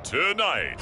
tonight.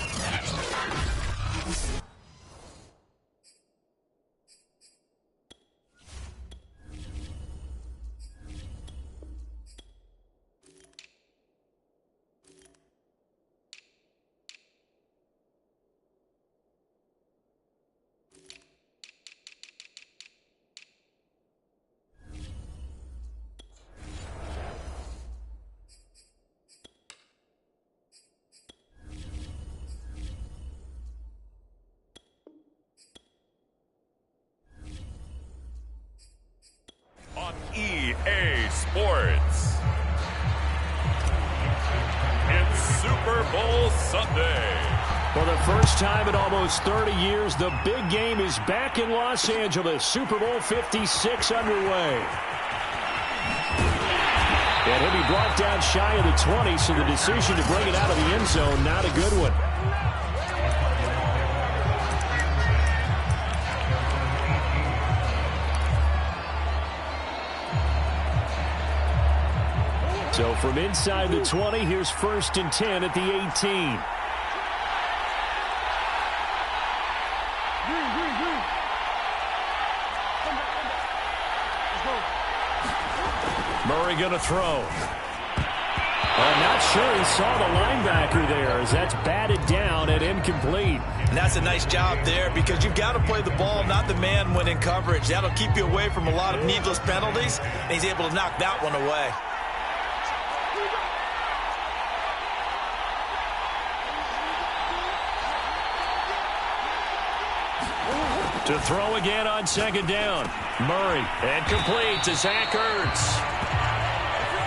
On EA Sports. It's Super Bowl Sunday. For the first time in almost 30 years, the big game is back in Los Angeles. Super Bowl 56 underway. And he'll be brought down shy of the 20, so the decision to bring it out of the end zone, not a good one. So from inside the 20, here's 1st and 10 at the 18. Murray going to throw. I'm not sure he saw the linebacker there as that's batted down and incomplete. And that's a nice job there because you've got to play the ball, not the man when in coverage. That'll keep you away from a lot of needless penalties, and he's able to knock that one away. To throw again on 2nd down. Murray, and complete to Zach Ertz.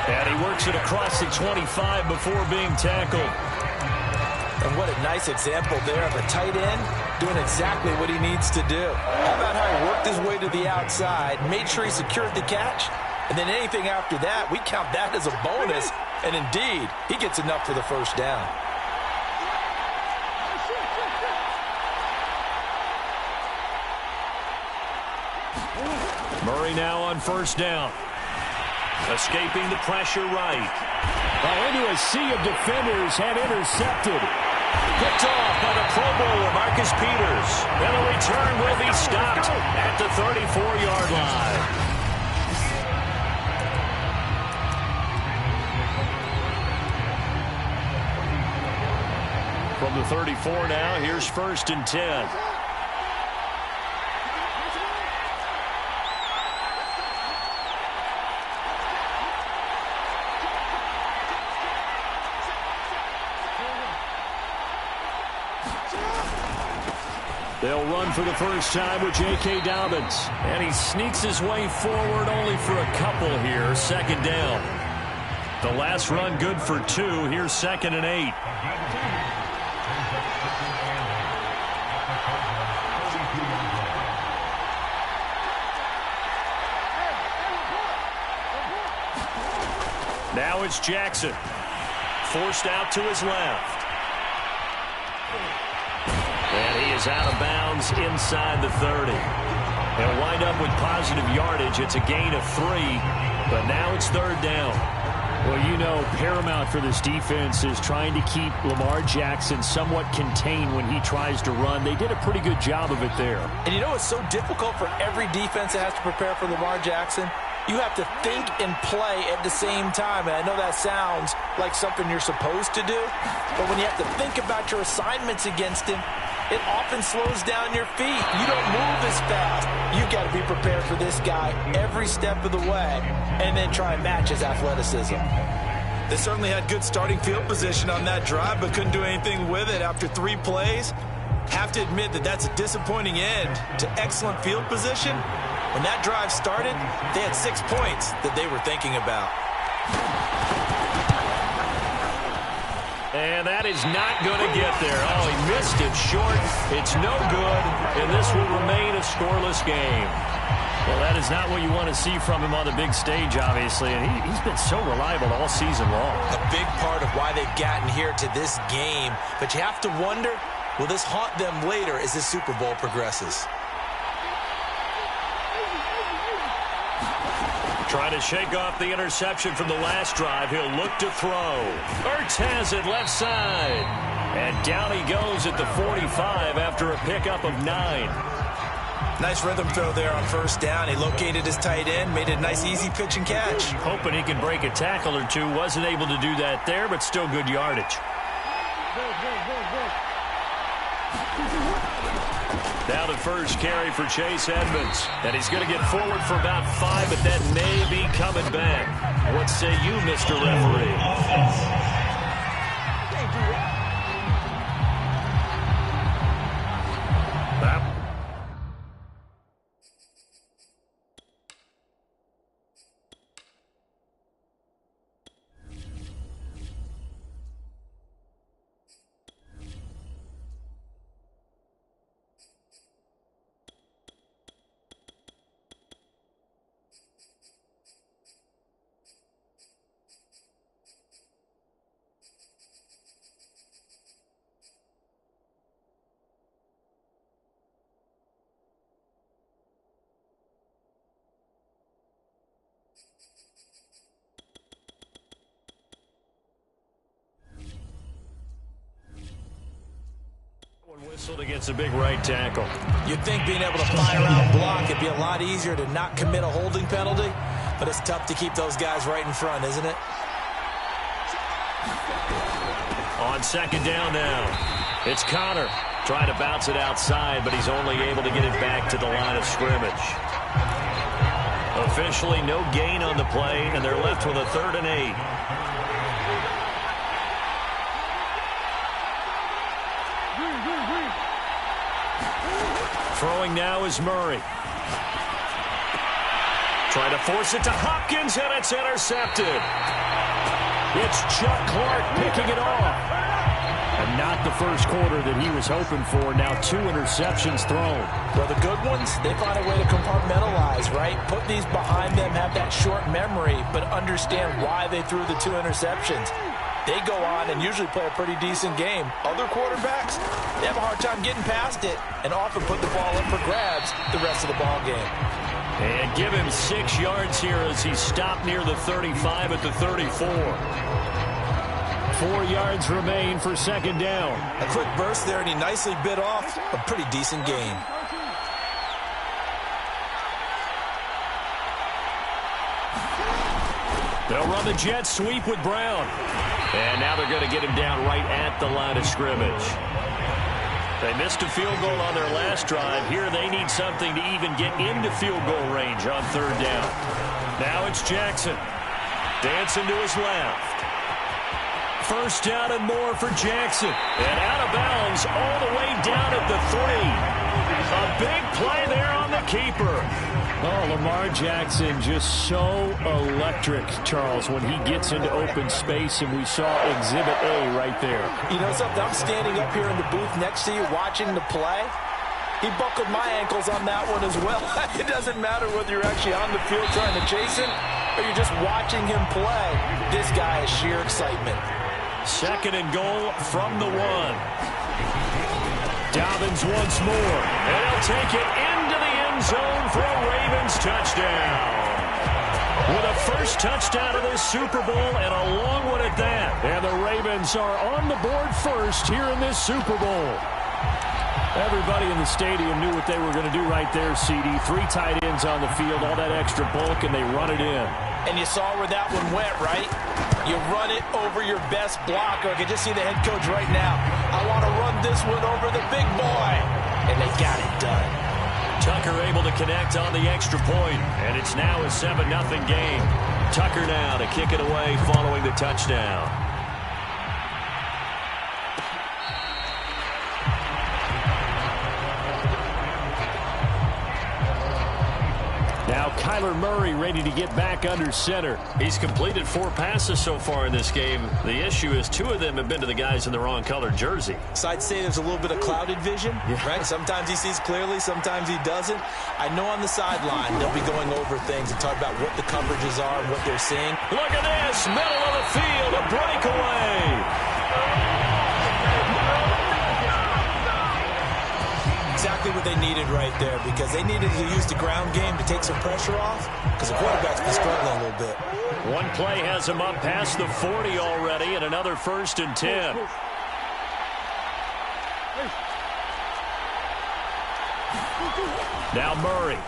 And he works it across the 25 before being tackled. And what a nice example there of a tight end doing exactly what he needs to do. How about how he worked his way to the outside, made sure he secured the catch, and then anything after that, we count that as a bonus. And indeed, he gets enough for the 1st down. Murray now on 1st down. Escaping the pressure right. Into a sea of defenders and intercepted. Picked off by the Pro Bowler, Marcus Peters. And the return will be stopped at the 34-yard line. From the 34 now, here's 1st and 10. They'll run for the first time with J.K. Dobbins. And he sneaks his way forward only for a couple here. 2nd down. The last run good for 2. Here's 2nd and 8. Now it's Jackson. Forced out to his left. And he is out of bounds inside the 30. They'll wind up with positive yardage. It's a gain of 3, but now it's 3rd down. Well, you know, paramount for this defense is trying to keep Lamar Jackson somewhat contained when he tries to run. They did a pretty good job of it there. And you know it's so difficult for every defense that has to prepare for Lamar Jackson? You have to think and play at the same time. And I know that sounds like something you're supposed to do, but when you have to think about your assignments against him, it often slows down your feet. You don't move as fast. You've got to be prepared for this guy every step of the way and then try and match his athleticism. They certainly had good starting field position on that drive, but couldn't do anything with it after 3 plays. Have to admit that that's a disappointing end to excellent field position. When that drive started, they had 6 points that they were thinking about. And that is not going to get there. Oh, he missed it short. It's no good, and this will remain a scoreless game. Well, that is not what you want to see from him on the big stage, obviously, and he's been so reliable all season long. A big part of why they've gotten here to this game, but you have to wonder, will this haunt them later as this Super Bowl progresses? Trying to shake off the interception from the last drive. He'll look to throw. Ertz has it left side. And down he goes at the 45 after a pickup of 9. Nice rhythm throw there on first down. He located his tight end, made it a nice easy pitch and catch. Hoping he can break a tackle or two. Wasn't able to do that there, but still good yardage. Now the first carry for Chase Edmonds. And he's going to get forward for about 5, but that may be coming back. What say you, Mr. Referee? Whistled against a big right tackle. You'd think being able to fire out block, it'd be a lot easier to not commit a holding penalty, but it's tough to keep those guys right in front, isn't it? On second down now, it's Connor trying to bounce it outside, but he's only able to get it back to the line of scrimmage. Officially no gain on the play, and they're left with a 3rd and 8. Throwing now is Murray. Trying to force it to Hopkins, and it's intercepted. It's Chuck Clark picking it off. And not the first quarter that he was hoping for. Now 2 interceptions thrown. Well, the good ones, they find a way to compartmentalize, right? Put these behind them, have that short memory, but understand why they threw the 2 interceptions. They go on and usually play a pretty decent game. Other quarterbacks, they have a hard time getting past it and often put the ball up for grabs the rest of the ball game. And give him 6 yards here as he stopped near the 35 at the 34. 4 yards remain for second down. A quick burst there, and he nicely bit off a pretty decent gain. They'll run the jet sweep with Brown. And now they're going to get him down right at the line of scrimmage. They missed a field goal on their last drive. Here they need something to even get into field goal range on 3rd down. Now it's Jackson. Dancing to his left. First down and more for Jackson. And out of bounds all the way down at the 3. A big play there on the keeper. Oh, Lamar Jackson just so electric, Charles, when he gets into open space, and we saw Exhibit A right there. You know something? I'm standing up here in the booth next to you watching the play. He buckled my ankles on that one as well. It doesn't matter whether you're actually on the field trying to chase him or you're just watching him play. This guy is sheer excitement. Second and goal from the 1. Dobbins once more. And he'll take it into the end zone for a Ravens touchdown. With a first touchdown of this Super Bowl, and a long one at that. And the Ravens are on the board first here in this Super Bowl. Everybody in the stadium knew what they were going to do right there, CD. 3 tight ends on the field, all that extra bulk, and they run it in. And you saw where that one went, right? You run it over your best blocker. I can just see the head coach right now. I want to run this one over the big boy. And they got it done. Tucker able to connect on the extra point, and it's now a 7-0 game. Tucker now to kick it away following the touchdown. Now Kyler Murray ready to get back under center. He's completed 4 passes so far in this game. The issue is 2 of them have been to the guys in the wrong colored jersey. So I'd say there's a little bit of clouded vision, right? Sometimes he sees clearly, sometimes he doesn't. I know on the sideline they'll be going over things and talk about what the coverages are and what they're seeing. Look at this, middle of the field, a breakaway. Exactly what they needed right there, because they needed to use the ground game to take some pressure off, because the quarterback's been struggling a little bit. One play has him up past the 40 already, and another 1st and 10. Now Murray.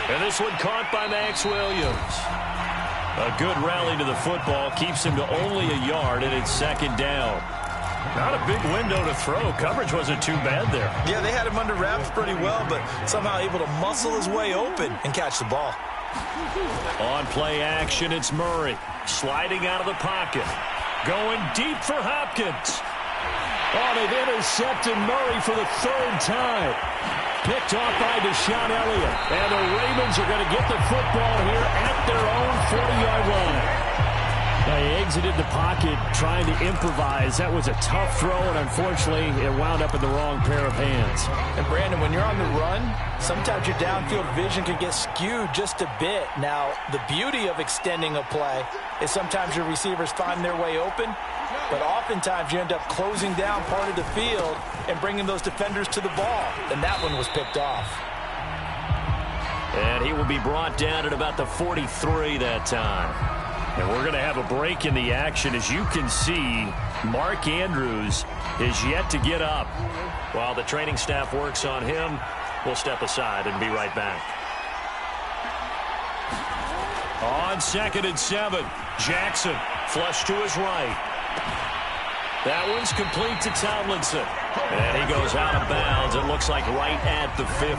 And this one caught by Max Williams. A good rally to the football keeps him to only a yard, and it's second down. Not a big window to throw. Coverage wasn't too bad there. Yeah, they had him under wraps pretty well, but somehow able to muscle his way open and catch the ball. On play action, it's Murray. Sliding out of the pocket. Going deep for Hopkins. Oh, they've intercepted Murray for the third time. Picked off by Deshaun Elliott. And the Ravens are going to get the football here at their own 40-yard line. Now, he exited the pocket trying to improvise. That was a tough throw, and unfortunately, it wound up in the wrong pair of hands. And, Brandon, when you're on the run, sometimes your downfield vision can get skewed just a bit. Now, the beauty of extending a play is sometimes your receivers find their way open, but oftentimes you end up closing down part of the field and bringing those defenders to the ball. And that one was picked off. And he will be brought down at about the 43 that time. And we're going to have a break in the action. As you can see, Mark Andrews is yet to get up. While the training staff works on him, we'll step aside and be right back. On 2nd and 7, Jackson flush to his right. That one's complete to Tomlinson. And he goes out of bounds. It looks like right at the 50.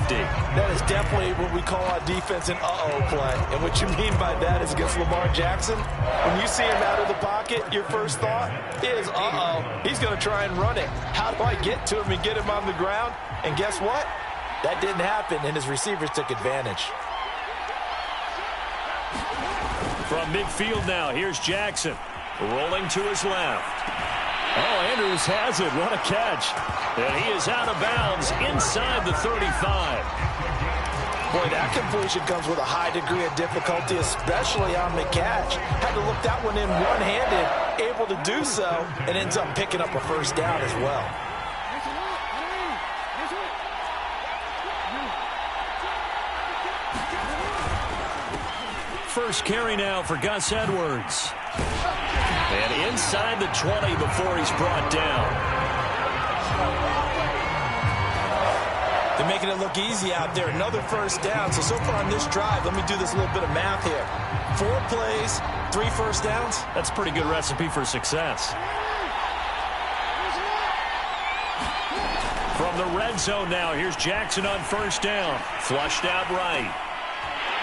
That is definitely what we call on defense an uh-oh play. And what you mean by that is against Lamar Jackson, when you see him out of the pocket, your first thought is, uh-oh, he's going to try and run it. How do I get to him and get him on the ground? And guess what? That didn't happen, and his receivers took advantage. From midfield now, here's Jackson. Rolling to his left. Oh, Andrews has it. What a catch. And he is out of bounds inside the 35. Boy, that completion comes with a high degree of difficulty, especially on the catch. Had to look that one in one-handed, able to do so, and ends up picking up a first down as well. First carry now for Gus Edwards. And inside the 20 before he's brought down. They're making it look easy out there. Another first down. So far on this drive, let me do this little bit of math here. 4 plays, 3 first downs. That's a pretty good recipe for success. From the red zone now, here's Jackson on first down. Flushed out right.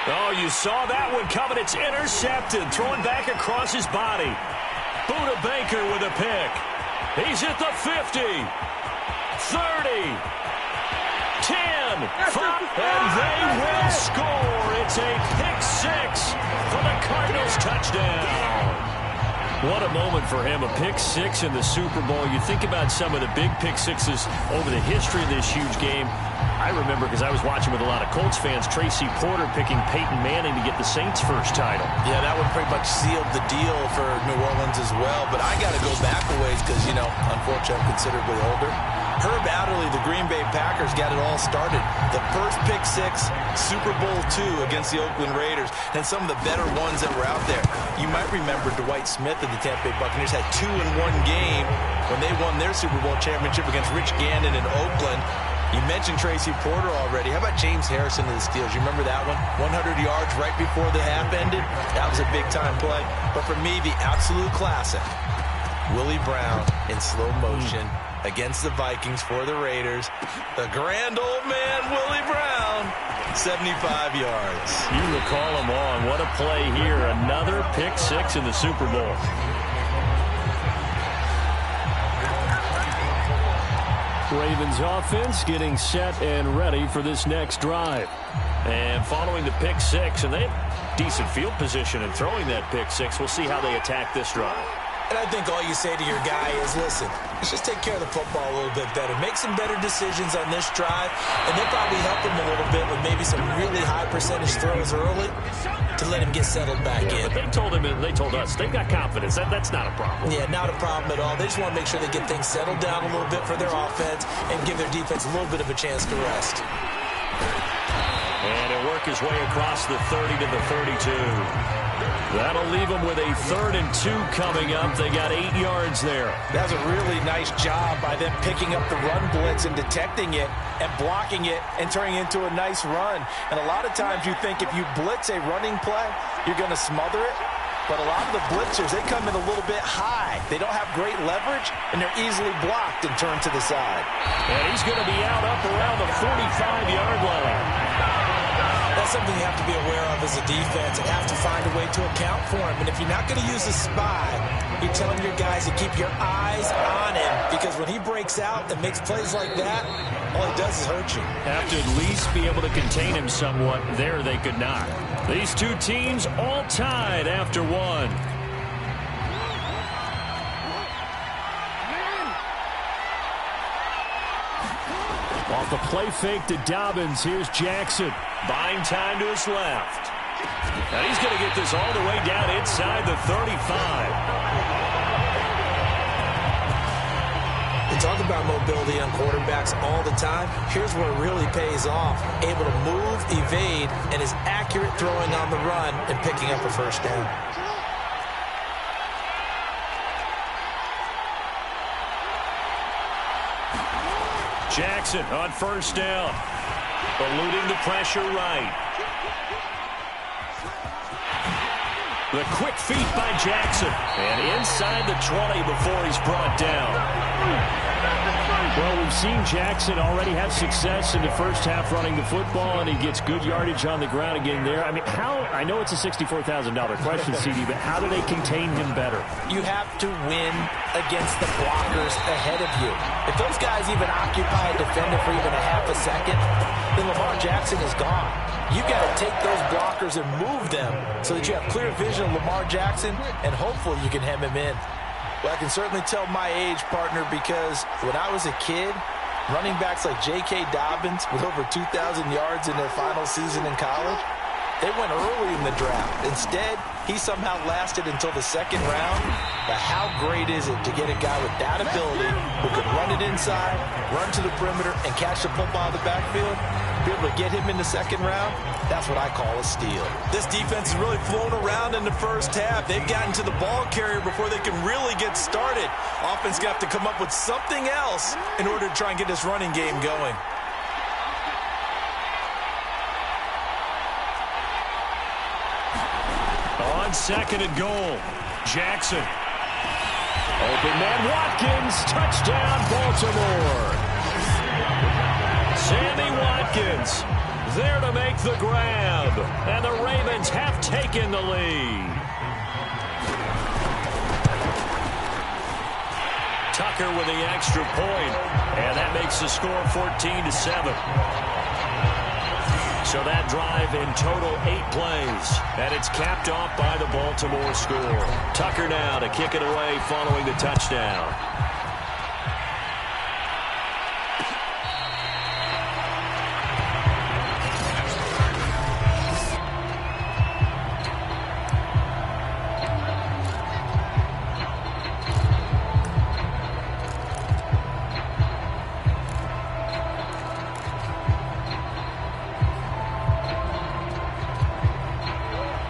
Oh, you saw that one coming. It's intercepted. Throwing back across his body. Buda Baker with a pick. He's at the 50. 30. 10. 5. And they will score. It's a pick 6 for the Cardinals touchdown. What a moment for him. A pick 6 in the Super Bowl. You think about some of the big pick 6s over the history of this huge game. I remember, because I was watching with a lot of Colts fans, Tracy Porter picking Peyton Manning to get the Saints' first title. Yeah, that one pretty much sealed the deal for New Orleans as well. But I got to go back a ways because, you know, unfortunately I'm considerably older. Herb Adderley, the Green Bay Packers, got it all started. The first pick 6, Super Bowl II against the Oakland Raiders, and some of the better ones that were out there. You might remember Dwight Smith of the Tampa Bay Buccaneers had 2 in one game when they won their Super Bowl championship against Rich Gannon in Oakland. You mentioned Tracy Porter already. How about James Harrison of the Steelers? You remember that one? 100 yards right before the half ended. That was a big-time play. But for me, the absolute classic, Willie Brown in slow motion against the Vikings for the Raiders. The grand old man, Willie Brown, 75 yards. You recall him on. What a play here. Another pick 6 in the Super Bowl. Ravens offense getting set and ready for this next drive. And following the pick 6, and they have decent field position in throwing that pick 6. We'll see how they attack this drive. And I think all you say to your guy is, listen, let's just take care of the football a little bit better. Make some better decisions on this drive, and they'll probably help him a little bit with maybe some really high percentage throws early to let him get settled back in. But they told us they've got confidence. That's not a problem. Yeah, not a problem at all. They just want to make sure they get things settled down a little bit for their offense and give their defense a little bit of a chance to rest. And he'll work his way across the 30 to the 32. That'll leave them with a 3rd and 2 coming up. They got 8 yards there. That's a really nice job by them picking up the run blitz and detecting it and blocking it and turning it into a nice run. And a lot of times you think if you blitz a running play, you're going to smother it. But a lot of the blitzers, they come in a little bit high. They don't have great leverage, and they're easily blocked and turned to the side. And he's going to be out up around the 45-yard line. That's something you have to be aware of as a defense and have to find a way to account for him. And if you're not going to use a spy, you're telling your guys to keep your eyes on him, because when he breaks out and makes plays like that, all he does is hurt you. Have to at least be able to contain him somewhat. There they could not. These two teams all tied after one. Off the play fake to Dobbins, here's Jackson. Buying time to his left. And he's going to get this all the way down inside the 35. We talk about mobility on quarterbacks all the time. Here's where it really pays off. Able to move, evade, and is accurate throwing on the run and picking up a first down. Jackson on first down. Eluding the pressure right. The quick feet by Jackson. And inside the 20 before he's brought down. Well, we've seen Jackson already have success in the first half running the football, and he gets good yardage on the ground again there. I mean, I know it's a $64,000 question, CD, but how do they contain him better? You have to win against the blockers ahead of you. If those guys even occupy a defender for even a half a second, then Lamar Jackson is gone. You got to take those blockers and move them so that you have clear vision of Lamar Jackson, and hopefully you can hem him in. Well, I can certainly tell my age, partner, because when I was a kid, running backs like J.K. Dobbins with over 2,000 yards in their final season in college, they went early in the draft. Instead, he somehow lasted until the second round. But how great is it to get a guy with that ability who can run it inside, run to the perimeter, and catch the football out of the backfield? Be able to get him in the second round, that's what I call a steal. This defense has really flown around in the first half. They've gotten to the ball carrier before they can really get started. Offense got to come up with something else in order to try and get this running game going. On 2nd and goal, Jackson. Open man Watkins, touchdown Baltimore. Sammy Watkins there to make the grab, and the Ravens have taken the lead. Tucker with the extra point, and that makes the score 14-7. So that drive in total 8 plays, and it's capped off by the Baltimore score. Tucker now to kick it away following the touchdown.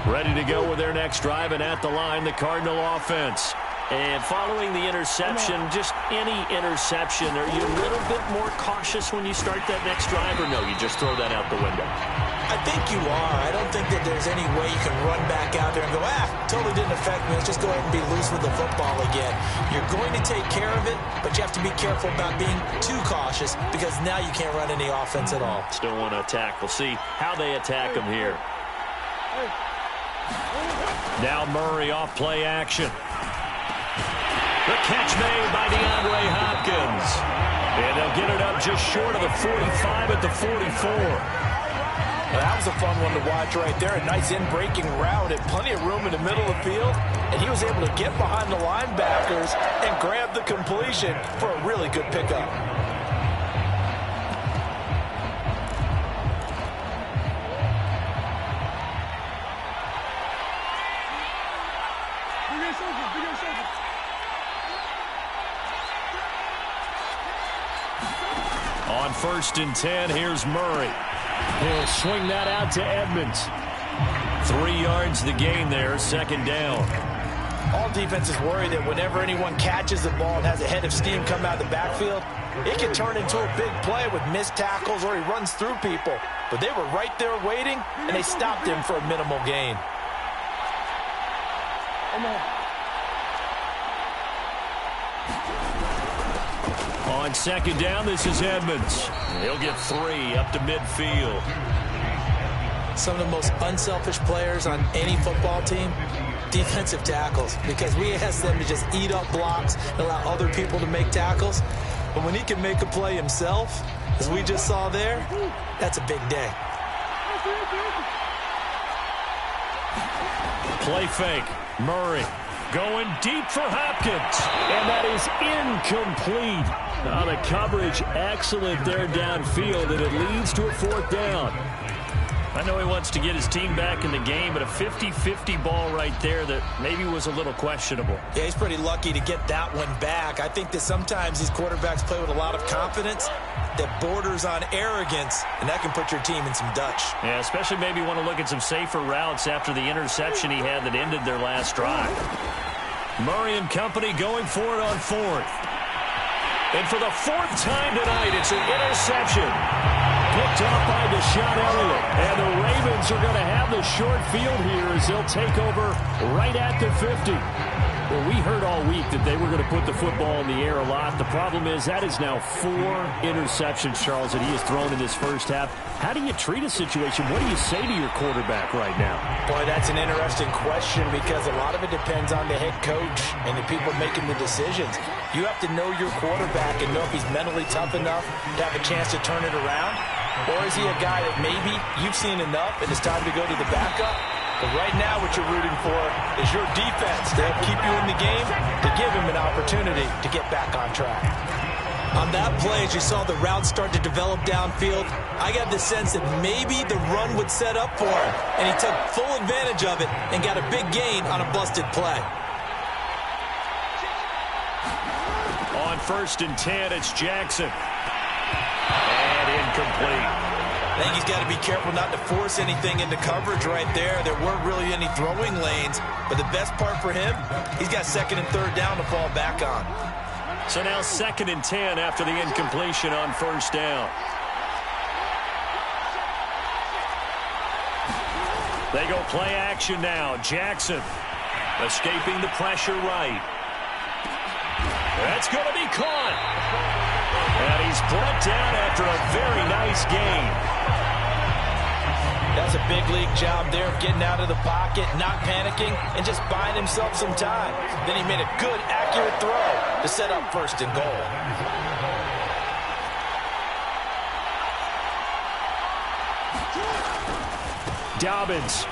Ready to go with their next drive, and at the line, the Cardinal offense. And following the interception, just any interception, are you a little bit more cautious when you start that next drive, or no, you just throw that out the window? I think you are. I don't think that there's any way you can run back out there and go, totally didn't affect me. Let's just go ahead and be loose with the football again. You're going to take care of it, but you have to be careful about being too cautious, because now you can't run any offense at all. Still want to attack. We'll see how they attack them here. Now Murray off play action. The catch made by DeAndre Hopkins. And they'll get it up just short of the 45 at the 44. Well, that was a fun one to watch right there. A nice in-breaking route and plenty of room in the middle of the field. And he was able to get behind the linebackers and grab the completion for a really good pickup. On 1st and 10, here's Murray. He'll swing that out to Edmonds. 3 yards to gain there, second down. All defenses worry that whenever anyone catches the ball and has a head of steam come out of the backfield, it can turn into a big play with missed tackles or he runs through people. But they were right there waiting, and they stopped him for a minimal gain. On second down, this is Edmonds. He'll get 3 up to midfield. Some of the most unselfish players on any football team, defensive tackles, because we ask them to just eat up blocks and allow other people to make tackles. But when he can make a play himself, as we just saw there, that's a big day. Play fake. Murray going deep for Hopkins. And that is incomplete. The coverage excellent there downfield, and it leads to a 4th down. I know he wants to get his team back in the game, but a 50-50 ball right there that maybe was a little questionable. Yeah, he's pretty lucky to get that one back. I think that sometimes these quarterbacks play with a lot of confidence that borders on arrogance, and that can put your team in some Dutch. Yeah, especially maybe want to look at some safer routes after the interception he had that ended their last drive. Murray and company going for it on 4th. And for the 4th time tonight, it's an interception. Picked off by Deshaun Elliott. And the Ravens are going to have the short field here as they'll take over right at the 50. Well, we heard all week that they were going to put the football in the air a lot. The problem is that is now 4 interceptions, Charles, that he has thrown in this first half. How do you treat a situation? What do you say to your quarterback right now? Boy, that's an interesting question because a lot of it depends on the head coach and the people making the decisions. You have to know your quarterback and know if he's mentally tough enough to have a chance to turn it around. Or is he a guy that maybe you've seen enough and it's time to go to the backup? But right now what you're rooting for is your defense to help keep you in the game, to give him an opportunity to get back on track. On that play, as you saw the route start to develop downfield, I got the sense that maybe the run would set up for him, and he took full advantage of it and got a big gain on a busted play. On 1st and 10, it's Jackson. And incomplete. I think he's got to be careful not to force anything into coverage right there. There weren't really any throwing lanes, but the best part for him, he's got 2nd and 3rd down to fall back on. So now 2nd and 10 after the incompletion on 1st down. They go play action now. Jackson escaping the pressure right. That's going to be caught. And he's brought down after a very nice gain. That's a big league job there of getting out of the pocket, not panicking, and just buying himself some time. Then he made a good, accurate throw to set up 1st and goal. Dobbins.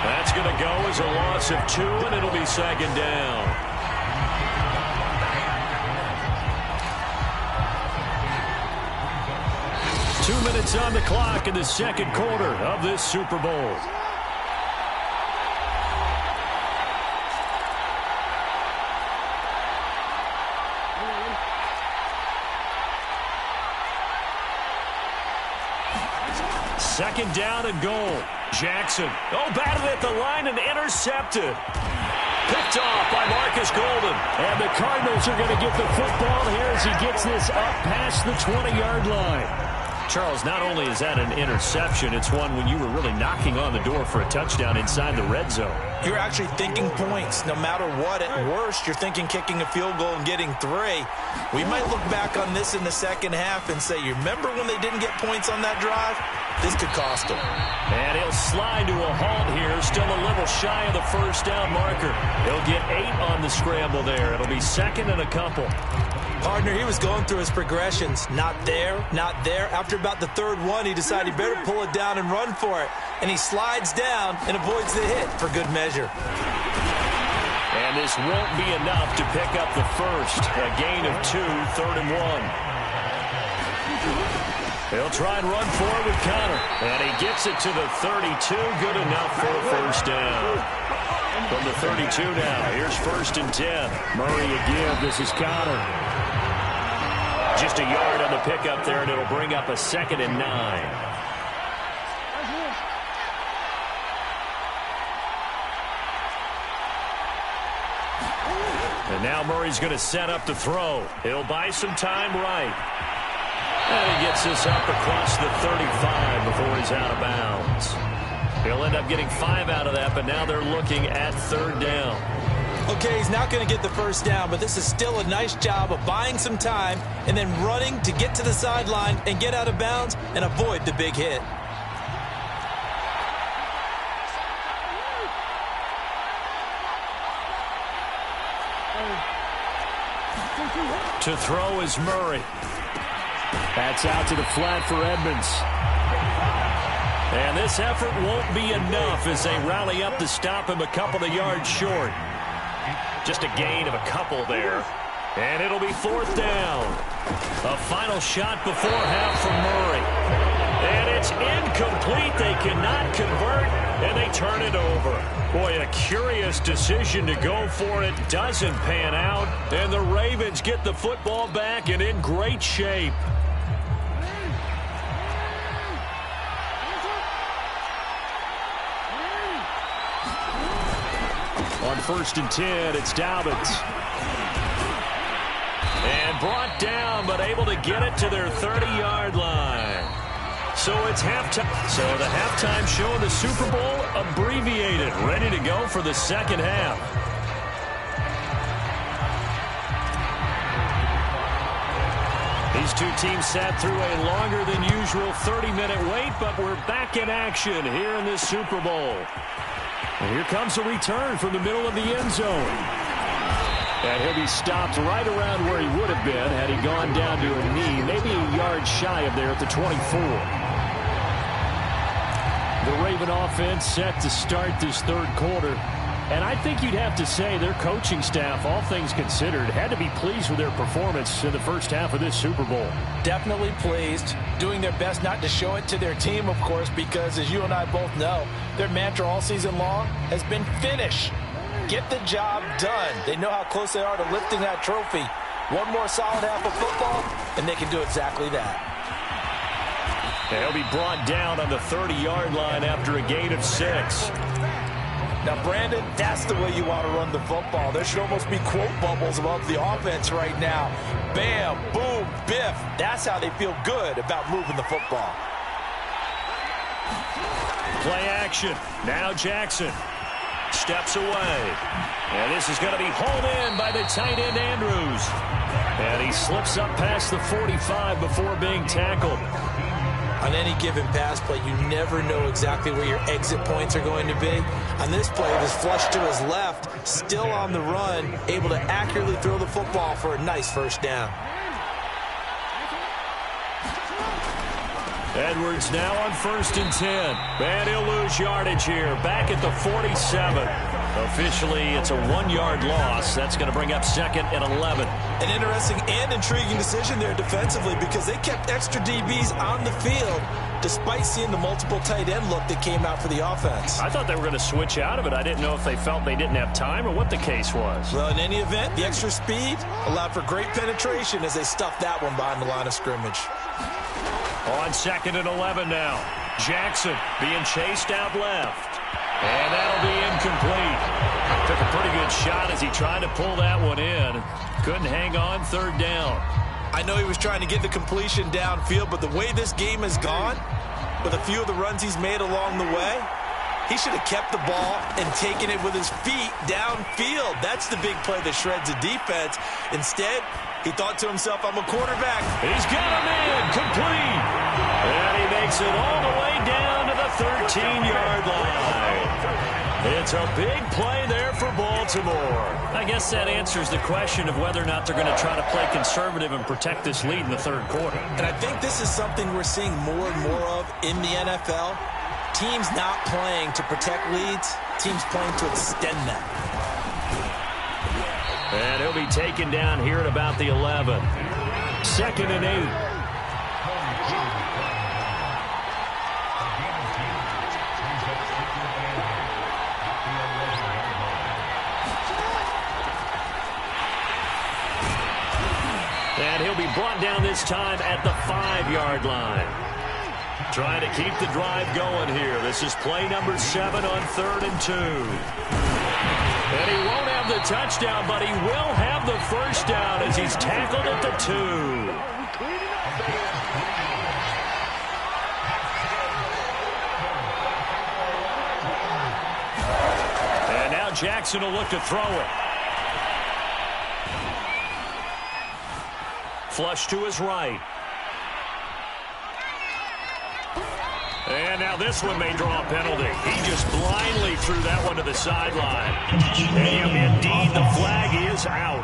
That's going to go as a loss of 2, and it'll be 2nd down. Two minutes on the clock in the 2nd quarter of this Super Bowl. Second down and goal. Jackson. Oh, batted at the line and intercepted. Picked off by Marcus Golden. And the Cardinals are going to get the football here as he gets this up past the 20-yard line. Charles, not only is that an interception, it's one when you were really knocking on the door for a touchdown inside the red zone. You're actually thinking points. No matter what, at worst, you're thinking kicking a field goal and getting 3. We might look back on this in the second half and say, you remember when they didn't get points on that drive? This could cost them. And he'll slide to a halt here, still a little shy of the 1st down marker. He'll get 8 on the scramble there. It'll be 2nd and a couple. Partner, he was going through his progressions. Not there, not there. After about the 3rd one, he decided he better pull it down and run for it. And he slides down and avoids the hit for good measure. And this won't be enough to pick up the 1st. A gain of 2, 3rd and 1. He'll try and run for it with Connor. And he gets it to the 32. Good enough for a 1st down. From the 32 now, here's 1st and 10. Murray again. This is Connor. Just a yard on the pickup there, and it'll bring up a 2nd and 9. And now Murray's going to set up to throw. He'll buy some time right. And he gets this up across the 35 before he's out of bounds. He'll end up getting 5 out of that, but now they're looking at 3rd down. Okay, he's not going to get the first down, but this is still a nice job of buying some time and then running to get to the sideline and get out of bounds and avoid the big hit. To throw is Murray. That's out to the flat for Edmonds. And this effort won't be enough as they rally up to stop him a couple of yards short. Just a gain of a couple there. And it'll be 4th down. A final shot before half from Murray. And it's incomplete. They cannot convert, and they turn it over. Boy, a curious decision to go for it. Doesn't pan out. And the Ravens get the football back and in great shape. On 1st and 10, it's Dobbins. And brought down, but able to get it to their 30-yard line. So it's halftime. So the halftime show of the Super Bowl abbreviated, ready to go for the second half. These two teams sat through a longer than usual 30-minute wait, but we're back in action here in this Super Bowl. And here comes a return from the middle of the end zone. And he'll be stopped right around where he would have been had he gone down to a knee, maybe a yard shy of there at the 24. The Raven offense set to start this 3rd quarter. And I think you'd have to say their coaching staff, all things considered, had to be pleased with their performance in the first half of this Super Bowl. Definitely pleased, doing their best not to show it to their team, of course, because as you and I both know, their mantra all season long has been finish. Get the job done. They know how close they are to lifting that trophy. One more solid half of football, and they can do exactly that. They'll be brought down on the 30-yard line after a gain of 6. Now, Brandon, that's the way you want to run the football. There should almost be quote bubbles above the offense right now. Bam, boom, biff. That's how they feel good about moving the football. Play action. Now Jackson steps away. And this is going to be hauled in by the tight end, Andrews. And he slips up past the 45 before being tackled. On any given pass play, you never know exactly where your exit points are going to be. On this play, it was flushed to his left, still on the run, able to accurately throw the football for a nice first down. Edwards now on 1st and 10. And he'll lose yardage here, back at the 47. Officially, it's a 1-yard loss. That's going to bring up 2nd and 11. An interesting and intriguing decision there defensively because they kept extra DBs on the field despite seeing the multiple tight end look that came out for the offense. I thought they were going to switch out of it. I didn't know if they felt they didn't have time or what the case was. Well, in any event, the extra speed allowed for great penetration as they stuffed that one behind the line of scrimmage. On 2nd and 11 now. Jackson being chased out left. And that'll be incomplete. Took a pretty good shot as he tried to pull that one in. Couldn't hang on 3rd down. I know he was trying to get the completion downfield, but the way this game has gone, with a few of the runs he's made along the way, he should have kept the ball and taken it with his feet downfield. That's the big play that shreds a defense. Instead, he thought to himself, I'm a quarterback. He's got him in, complete. And he makes it all the way down to the 13-yard line. It's a big play there for Baltimore. I guess that answers the question of whether or not they're going to try to play conservative and protect this lead in the 3rd quarter. And I think this is something we're seeing more and more of in the NFL. Teams not playing to protect leads, teams playing to extend them. And he'll be taken down here at about the 11. 2nd and 8. And he'll be brought down this time at the 5-yard line. Trying to keep the drive going here. This is play number 7 on 3rd and 2. And he won't have the touchdown, but he will have the first down as he's tackled at the 2. And now Jackson will look to throw it. Flush to his right. And now this one may draw a penalty. He just blindly threw that one to the sideline. And indeed, the flag is out.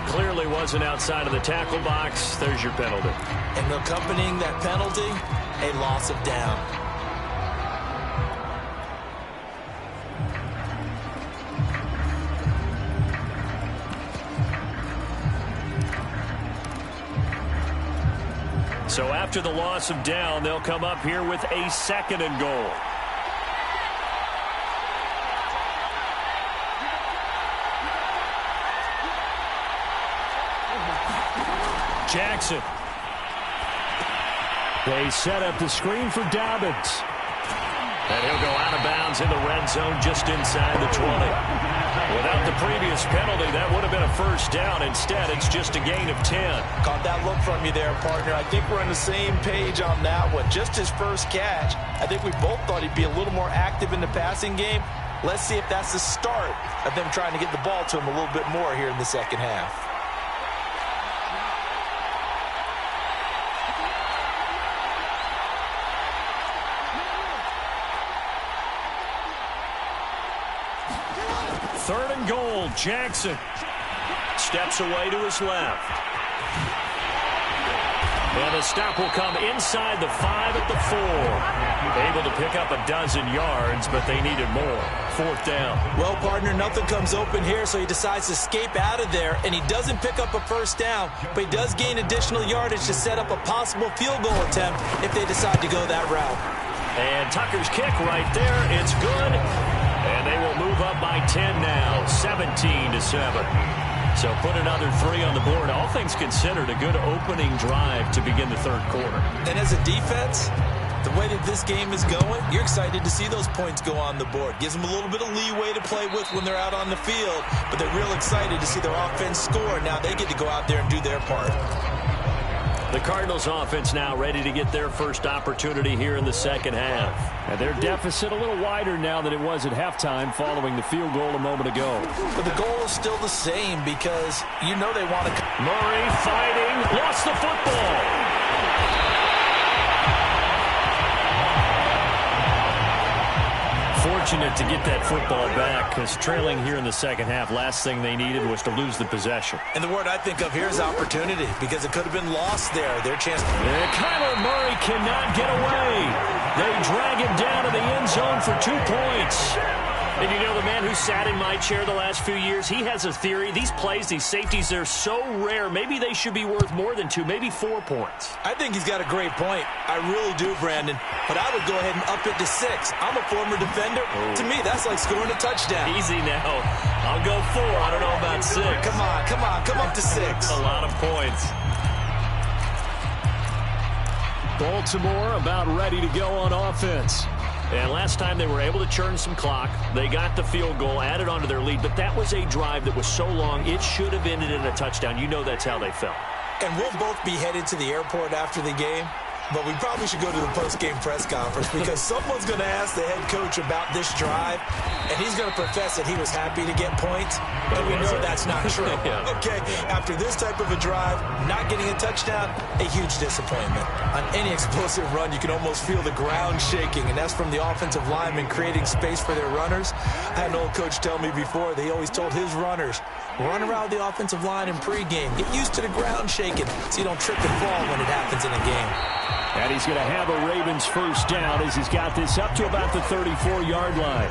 Clearly wasn't outside of the tackle box. There's your penalty. And accompanying that penalty, a loss of down. So after the loss of down, they'll come up here with a 2nd and goal. Jackson. They set up the screen for Dobbins. And he'll go out of bounds in the red zone just inside the 20. Without the previous penalty, that would have been a first down. Instead, it's just a gain of 10. Caught that look from you there, partner. I think we're on the same page on that one. Just his first catch. I think we both thought he'd be a little more active in the passing game. Let's see if that's the start of them trying to get the ball to him a little bit more here in the second half. Third and goal, Jackson steps away to his left. And the stop will come inside the 5 at the 4. Able to pick up a dozen yards, but they needed more. 4th down. Well, partner, nothing comes open here, so he decides to escape out of there, and he doesn't pick up a first down, but he does gain additional yardage to set up a possible field goal attempt if they decide to go that route. And Tucker's kick right there. It's good. And they will move up by 10 now, 17-7. So put another 3 on the board. All things considered, a good opening drive to begin the third quarter. And as a defense, the way that this game is going, you're excited to see those points go on the board. Gives them a little bit of leeway to play with when they're out on the field, but they're real excited to see their offense score. Now they get to go out there and do their part. The Cardinals offense now ready to get their first opportunity here in the second half. And their deficit a little wider now than it was at halftime following the field goal a moment ago. But the goal is still the same because you know they want to... Murray fighting, lost the football. Fortunate to get that football back because trailing here in the second half, last thing they needed was to lose the possession. And the word I think of here is opportunity because it could have been lost there. Their chance. And Kyler Murray cannot get away. They drag him down to the end zone for 2 points. And you know, the man who sat in my chair the last few years, he has a theory. These plays, these safeties, they're so rare. Maybe they should be worth more than 2, maybe 4 points. I think he's got a great point. I really do, Brandon. But I would go ahead and up it to 6. I'm a former defender. Oh. To me, that's like scoring a touchdown. Easy now. I'll go 4. I don't know about 6. Come on. Come up to 6. A lot of points. Baltimore about ready to go on offense. And last time they were able to churn some clock. They got the field goal, added onto their lead. But that was a drive that was so long, it should have ended in a touchdown. You know that's how they felt. And we'll both be headed to the airport after the game. But we probably should go to the post-game press conference because someone's going to ask the head coach about this drive, and he's going to profess that he was happy to get points, but we know that's not true. Yeah. Okay, after this type of a drive, not getting a touchdown, a huge disappointment. On any explosive run, you can almost feel the ground shaking, and that's from the offensive linemen creating space for their runners. I had an old coach tell me before that he always told his runners, run around the offensive line in pregame. Get used to the ground shaking so you don't trip and fall when it happens in a game. And he's going to have a Ravens first down as he's got this up to about the 34-yard line.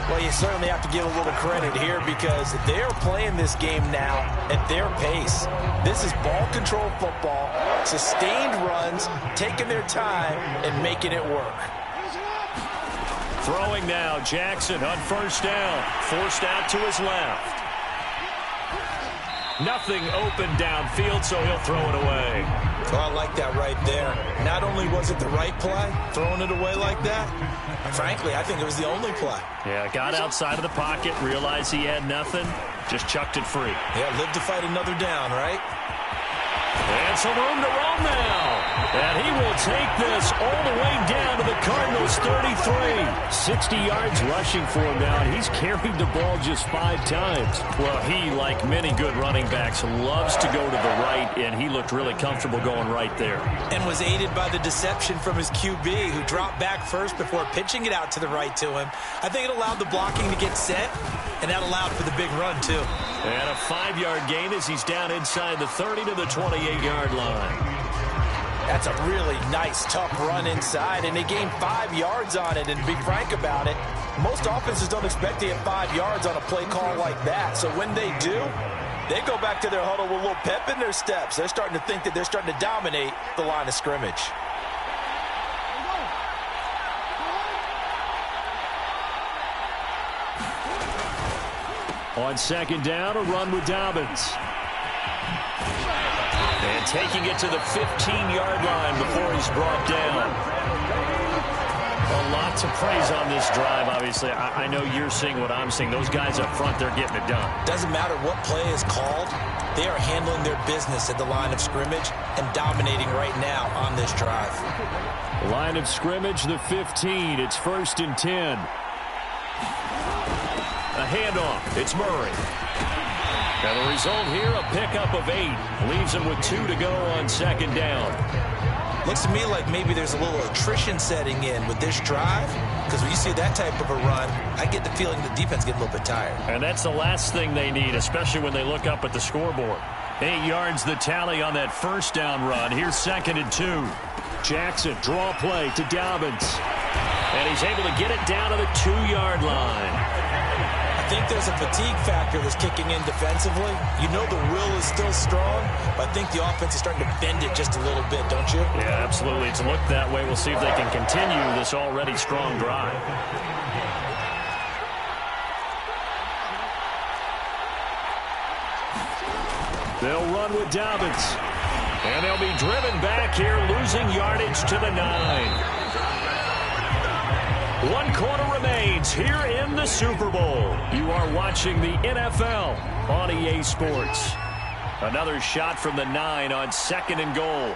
Well, you certainly have to give a little credit here because they're playing this game now at their pace. This is ball control football, sustained runs, taking their time and making it work. Throwing now, Jackson on first down, forced out to his left. Nothing open downfield, so he'll throw it away. Oh, I like that right there. Not only was it the right play, throwing it away like that, frankly, I think it was the only play. Yeah, got outside of the pocket, realized he had nothing, just chucked it free. Yeah, live to fight another down, right? And some room to roam now. And he will take this all the way down to the Cardinals' 33. 60 yards rushing for him now, and he's carried the ball just 5 times. Well, he, like many good running backs, loves to go to the right, and he looked really comfortable going right there. And was aided by the deception from his QB, who dropped back first before pitching it out to the right to him. I think it allowed the blocking to get set, and that allowed for the big run, too. And a 5-yard gain as he's down inside the 30 to the 28-yard line. That's a really nice, tough run inside, and they gained 5 yards on it. And to be frank about it, most offenses don't expect to get 5 yards on a play call like that. So when they do, they go back to their huddle with a little pep in their steps. They're starting to think that they're starting to dominate the line of scrimmage. On second down, a run with Dobbins. And taking it to the 15-yard line before he's brought down. A lot to praise on this drive, obviously. I know you're seeing what I'm seeing. Those guys up front, they're getting it done. Doesn't matter what play is called. They are handling their business at the line of scrimmage and dominating right now on this drive. Line of scrimmage, the 15. It's 1st and 10. A handoff. It's Murray. And the result here, a pickup of 8. Leaves him with 2 to go on second down. Looks to me like maybe there's a little attrition setting in with this drive, because when you see that type of a run, I get the feeling the defense gets a little bit tired. And that's the last thing they need, especially when they look up at the scoreboard. 8 yards the tally on that first down run. Here's 2nd and 2. Jackson, draw play to Dobbins. And he's able to get it down to the 2-yard line. I think there's a fatigue factor that's kicking in defensively. You know the will is still strong, but I think the offense is starting to bend it just a little bit, don't you? Yeah, absolutely. It's looked that way. We'll see if they can continue this already strong drive. They'll run with Dobbins. And they'll be driven back here, losing yardage to the 9. 1 quarter remains here in the Super Bowl. You are watching the NFL on EA Sports. Another shot from the 9 on 2nd and goal.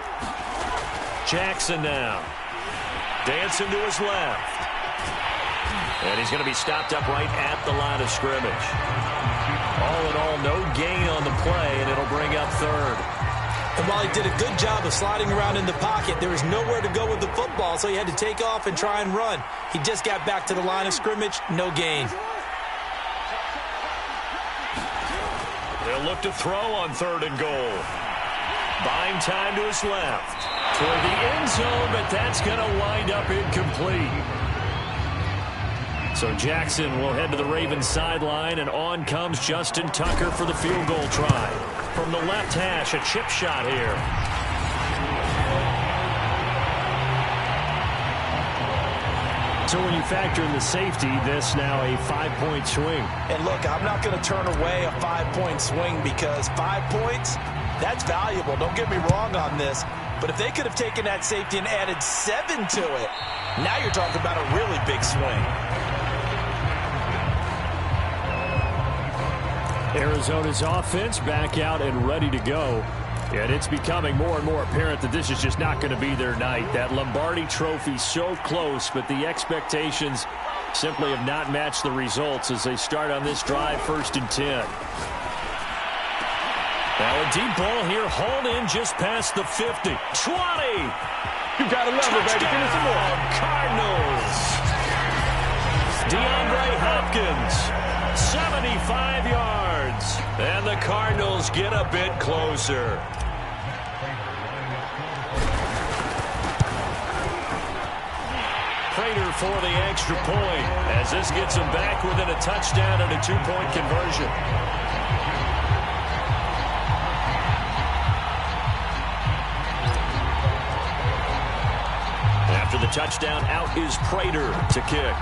Jackson now. Dancing to his left. And he's going to be stopped up right at the line of scrimmage. All in all, no gain on the play, and it'll bring up 3rd. And while he did a good job of sliding around in the pocket, there was nowhere to go with the football, so he had to take off and try and run. He just got back to the line of scrimmage, no gain. They'll look to throw on 3rd and goal. Buying time to his left. Toward the end zone, but that's going to wind up incomplete. So Jackson will head to the Ravens sideline, and on comes Justin Tucker for the field goal try. From the left hash, a chip shot here. So when you factor in the safety, this now a 5-point swing. And look, I'm not going to turn away a 5-point swing because 5 points, that's valuable. Don't get me wrong on this. But if they could have taken that safety and added 7 to it, now you're talking about a really big swing. Arizona's offense back out and ready to go. And it's becoming more and more apparent that this is just not going to be their night. That Lombardi trophy so close, but the expectations simply have not matched the results as they start on this drive, 1st and 10. Now a deep ball here, hauled in just past the 50. 20! You gotta love it, baby. Give me some more. Cardinals! DeAndre Hopkins, 75 yards. And the Cardinals get a bit closer. Prater for the extra point, as this gets him back within a touchdown and a 2-point conversion. After the touchdown, out is Prater to kick.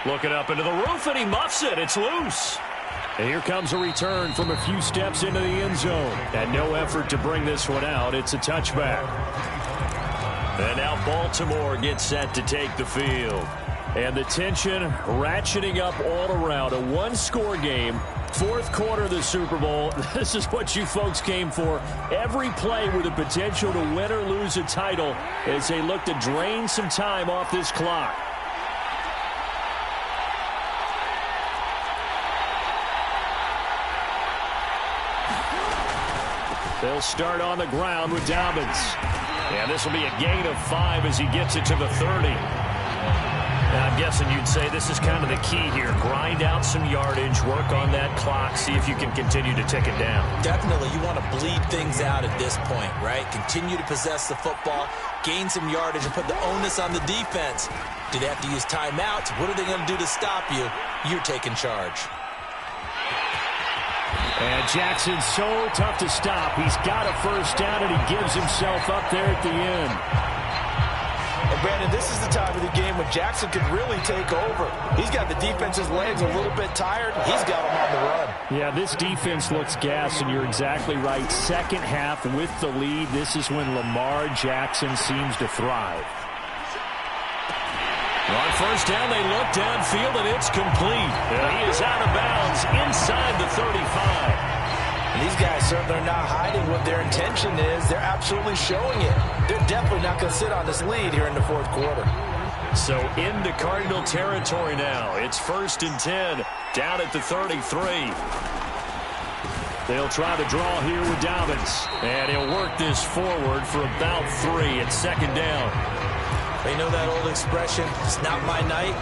Looking up into the roof, and he muffs it. It's loose. And here comes a return from a few steps into the end zone. And no effort to bring this one out. It's a touchback. And now Baltimore gets set to take the field. And the tension ratcheting up all around. A one-score game. Fourth quarter of the Super Bowl. This is what you folks came for. Every play with the potential to win or lose a title as they look to drain some time off this clock. They'll start on the ground with Dobbins. And this will be a gain of 5 as he gets it to the 30. Now, I'm guessing you'd say this is kind of the key here. Grind out some yardage, work on that clock, see if you can continue to tick it down. Definitely, you want to bleed things out at this point, right? Continue to possess the football, gain some yardage, and put the onus on the defense. Do they have to use timeouts? What are they going to do to stop you? You're taking charge. And Jackson's so tough to stop. He's got a first down, and he gives himself up there at the end. And Brandon, this is the time of the game when Jackson could really take over. He's got the defense's legs a little bit tired. He's got them on the run. Yeah, this defense looks gassed, and you're exactly right. Second half with the lead, this is when Lamar Jackson seems to thrive. On first down, they look downfield, and it's complete. He is out of bounds inside the 35. And these guys certainly are not hiding what their intention is. They're absolutely showing it. They're definitely not going to sit on this lead here in the fourth quarter. So into Cardinal territory now. It's 1st and 10, down at the 33. They'll try to draw here with Dobbins. And he'll work this forward for about 3 at 2nd down. You know that old expression, it's not my night?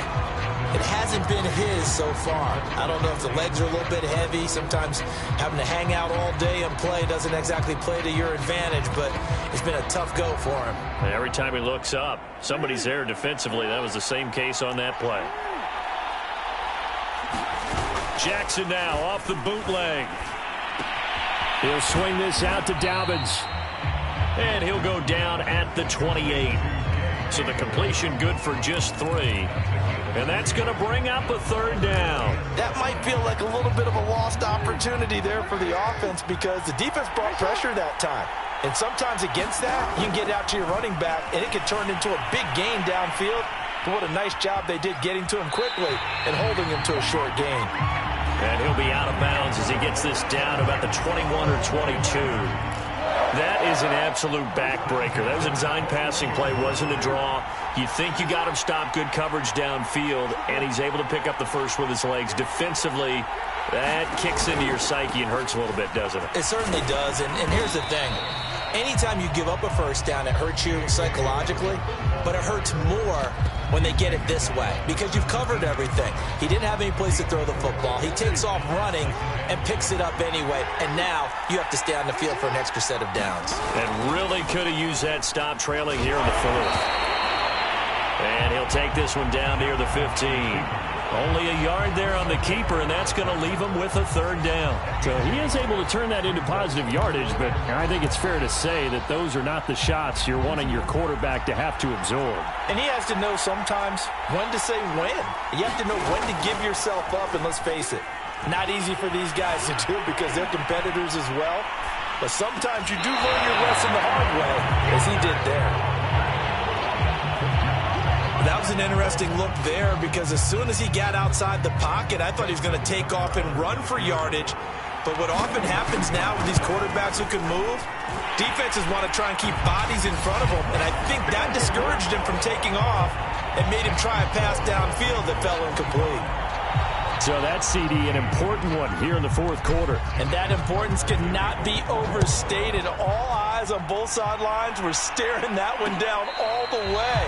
It hasn't been his so far. I don't know if the legs are a little bit heavy. Sometimes having to hang out all day and play doesn't exactly play to your advantage, but it's been a tough go for him. And every time he looks up, somebody's there defensively. That was the same case on that play. Jackson now off the bootleg. He'll swing this out to Dobbins. And he'll go down at the 28. So the completion good for just 3. And that's going to bring up a 3rd down. That might feel like a little bit of a lost opportunity there for the offense because the defense brought pressure that time. And sometimes against that, you can get out to your running back, and it can turn into a big gain downfield. But what a nice job they did getting to him quickly and holding him to a short gain. And he'll be out of bounds as he gets this down about the 21 or 22. That is an absolute backbreaker. That was a design passing play, wasn't a draw. You think you got him stopped, good coverage downfield, and he's able to pick up the first with his legs. Defensively, that kicks into your psyche and hurts a little bit, doesn't it? It certainly does, and here's the thing. Anytime you give up a first down, it hurts you psychologically, but it hurts more when they get it this way because you've covered everything. He didn't have any place to throw the football. He takes off running and picks it up anyway, and now you have to stay on the field for an extra set of downs. And really could have used that stop trailing here in the 4th. And he'll take this one down near the 15. Only a yard there on the keeper, and that's going to leave him with a 3rd down. So he is able to turn that into positive yardage, but I think it's fair to say that those are not the shots you're wanting your quarterback to have to absorb. And he has to know sometimes when to say when. You have to know when to give yourself up, and let's face it, not easy for these guys to do because they're competitors as well. But sometimes you do learn your lesson the hard way, as he did there. That was an interesting look there because as soon as he got outside the pocket, I thought he was going to take off and run for yardage. But what often happens now with these quarterbacks who can move, defenses want to try and keep bodies in front of them. And I think that discouraged him from taking off and made him try a pass downfield that fell incomplete. So that CD, an important one here in the 4th quarter. And that importance cannot be overstated. All eyes on both sidelines were staring that one down all the way.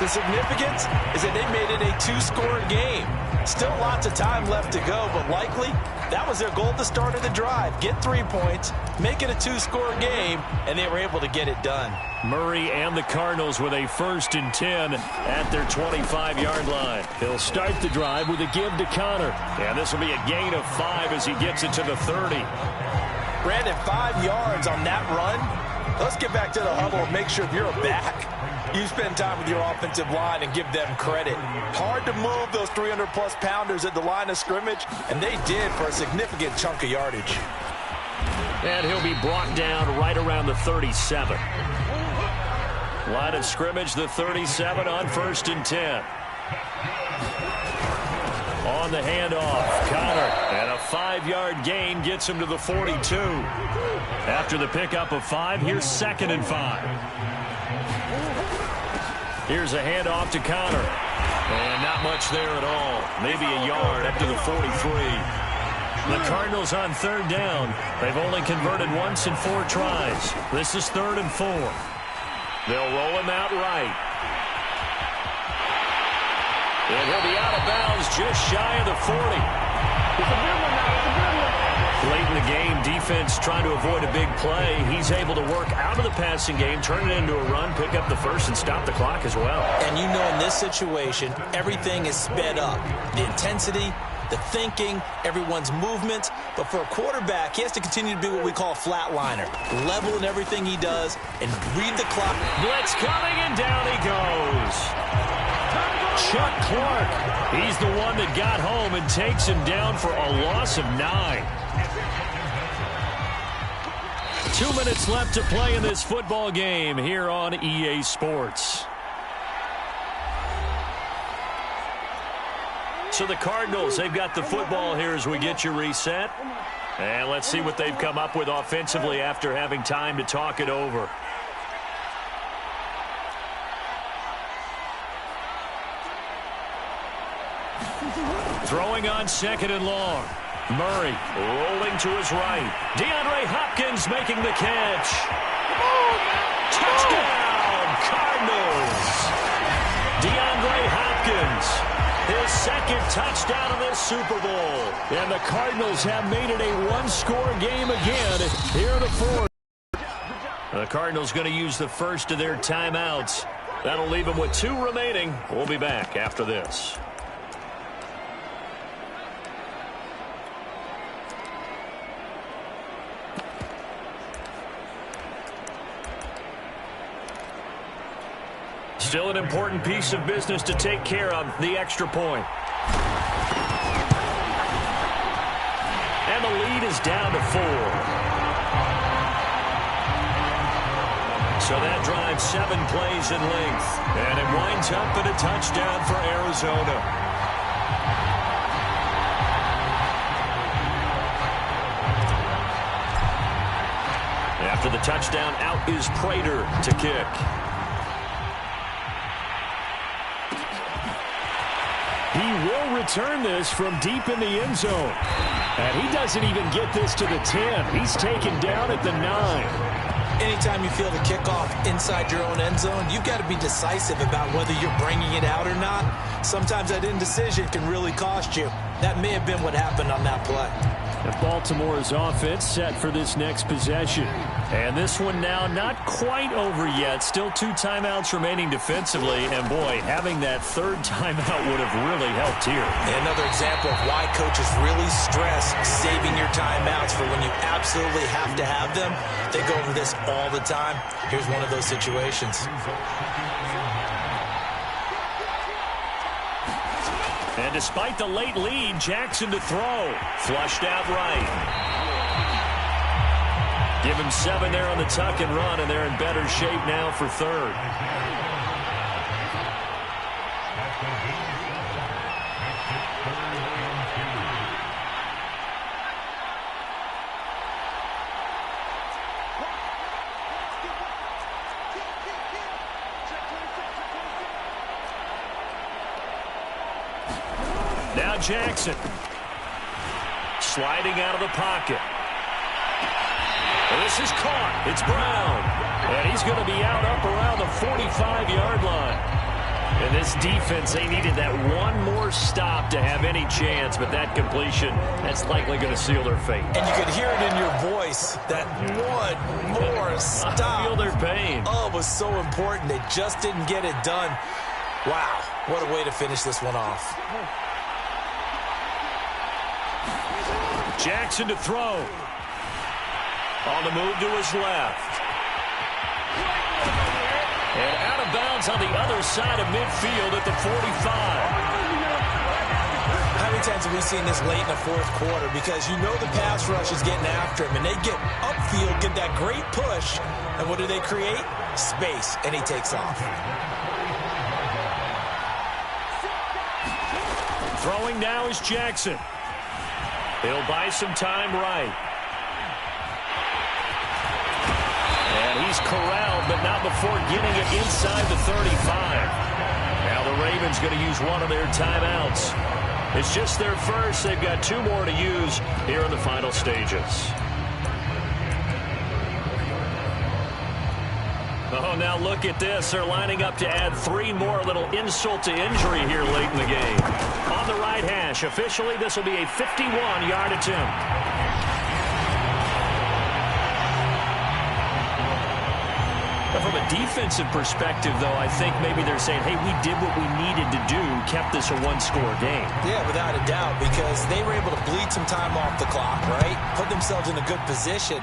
The significance is that they made it a 2-score game. Still lots of time left to go, but likely that was their goal at the start of the drive. Get 3 points, make it a 2-score game, and they were able to get it done. Murray and the Cardinals with a 1st and 10 at their 25-yard line. He'll start the drive with a give to Connor. And this will be a gain of 5 as he gets it to the 30. Brandon, 5 yards on that run. Let's get back to the huddle and make sure if you're a back, You spend time with your offensive line and give them credit. Hard to move those 300-plus pounders at the line of scrimmage, and they did for a significant chunk of yardage. And he'll be brought down right around the 37. Line of scrimmage, the 37 on 1st and 10. On the handoff, Connor, and a 5-yard gain gets him to the 42. After the pickup of 5, here's 2nd and 5. Here's a handoff to Connor. And not much there at all. Maybe a yard up to the 43. The Cardinals on 3rd down. They've only converted once in 4 tries. This is 3rd and 4. They'll roll him out right. And he'll be out of bounds just shy of the 40. It's a good one now. It's a good one. Late in the game, defense trying to avoid a big play. He's able to work out of the passing game, turn it into a run, pick up the first, and stop the clock as well. And you know in this situation, everything is sped up. The intensity, the thinking, everyone's movement. But for a quarterback, he has to continue to be what we call a flatliner. Level in everything he does and read the clock. Blitz coming, and down he goes. Chuck Clark, he's the one that got home and takes him down for a loss of 9. 2 minutes left to play in this football game here on EA Sports. So the Cardinals, they've got the football here as we get you reset. And let's see what they've come up with offensively after having time to talk it over. Throwing on 2nd and long. Murray rolling to his right. DeAndre Hopkins making the catch. Touchdown, Cardinals. DeAndre Hopkins, his 2nd touchdown of this Super Bowl. And the Cardinals have made it a one-score game again here in the 4th. The Cardinals going to use the first of their timeouts. That'll leave them with 2 remaining. We'll be back after this. Still an important piece of business to take care of, the extra point. And the lead is down to 4. So that drives 7 plays in length. And it winds up in a touchdown for Arizona. After the touchdown, out is Prater to kick. He will return this from deep in the end zone. And he doesn't even get this to the 10. He's taken down at the 9. Anytime you feel the kickoff inside your own end zone, you've got to be decisive about whether you're bringing it out or not. Sometimes that indecision can really cost you. That may have been what happened on that play. And Baltimore's offense set for this next possession. And this one now not quite over yet. Still 2 timeouts remaining defensively. And, boy, having that 3rd timeout would have really helped here. Another example of why coaches really stress saving your timeouts for when you absolutely have to have them. They go over this all the time. Here's one of those situations. And despite the late lead, Jackson to throw. Flushed out right. Give him 7 there on the tuck and run, and they're in better shape now for 3rd. Now Jackson. Sliding out of the pocket. And this is caught. It's Brown. And he's going to be out up around the 45-yard line. And this defense, they needed that one more stop to have any chance. But that completion, that's likely going to seal their fate. And you could hear it in your voice, that one more stop. I feel their pain. Oh, it was so important. They just didn't get it done. Wow, what a way to finish this one off. Jackson to throw. On the move to his left. And out of of bounds on the other side of midfield at the 45. How many times have we seen this late in the fourth quarter? Because you know the pass rush is getting after him, and they get upfield, get that great push, and what do they create? Space, and he takes off. Throwing now is Jackson. He'll buy some time right. And he's corralled, but not before getting it inside the 35. Now the Ravens going to use one of their timeouts. It's just their first. They've got 2 more to use here in the final stages. Oh, now look at this. They're lining up to add 3 more. Little insult to injury here late in the game. On the right hash, officially, this will be a 51-yard attempt. From a defensive perspective, though, I think maybe they're saying, hey, we did what we needed to do, kept this a 1-score game. Yeah, without a doubt, because they were able to bleed some time off the clock, right? Put themselves in a good position,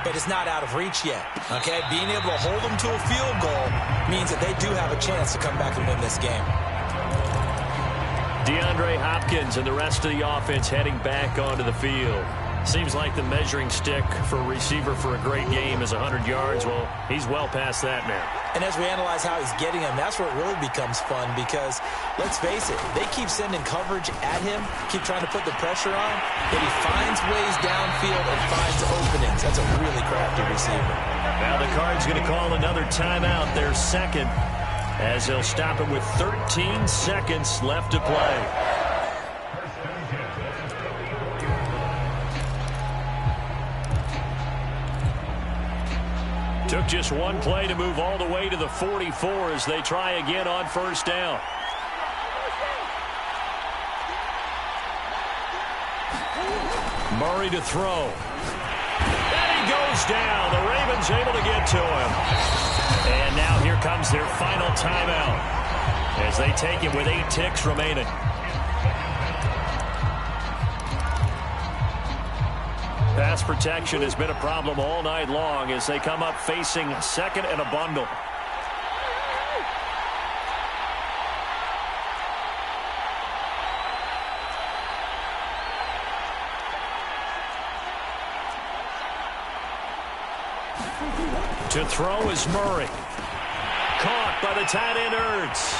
but it's not out of reach yet, okay? Being able to hold them to a field goal means that they do have a chance to come back and win this game. DeAndre Hopkins and the rest of the offense heading back onto the field. Seems like the measuring stick for a receiver for a great game is 100 yards. Well, he's well past that now. And as we analyze how he's getting them, that's where it really becomes fun because, let's face it, they keep sending coverage at him, keep trying to put the pressure on, but he finds ways downfield and finds openings. That's a really crafty receiver. Now the Cards going to call another timeout, their second, as they'll stop it with 13 seconds left to play. Took just one play to move all the way to the 44 as they try again on first down. Murray to throw. And he goes down. The Ravens able to get to him. And now here comes their final timeout as they take it with 8 ticks remaining. Pass protection has been a problem all night long as they come up facing second and a bundle. To throw is Murray. Caught by the tight end Ertz.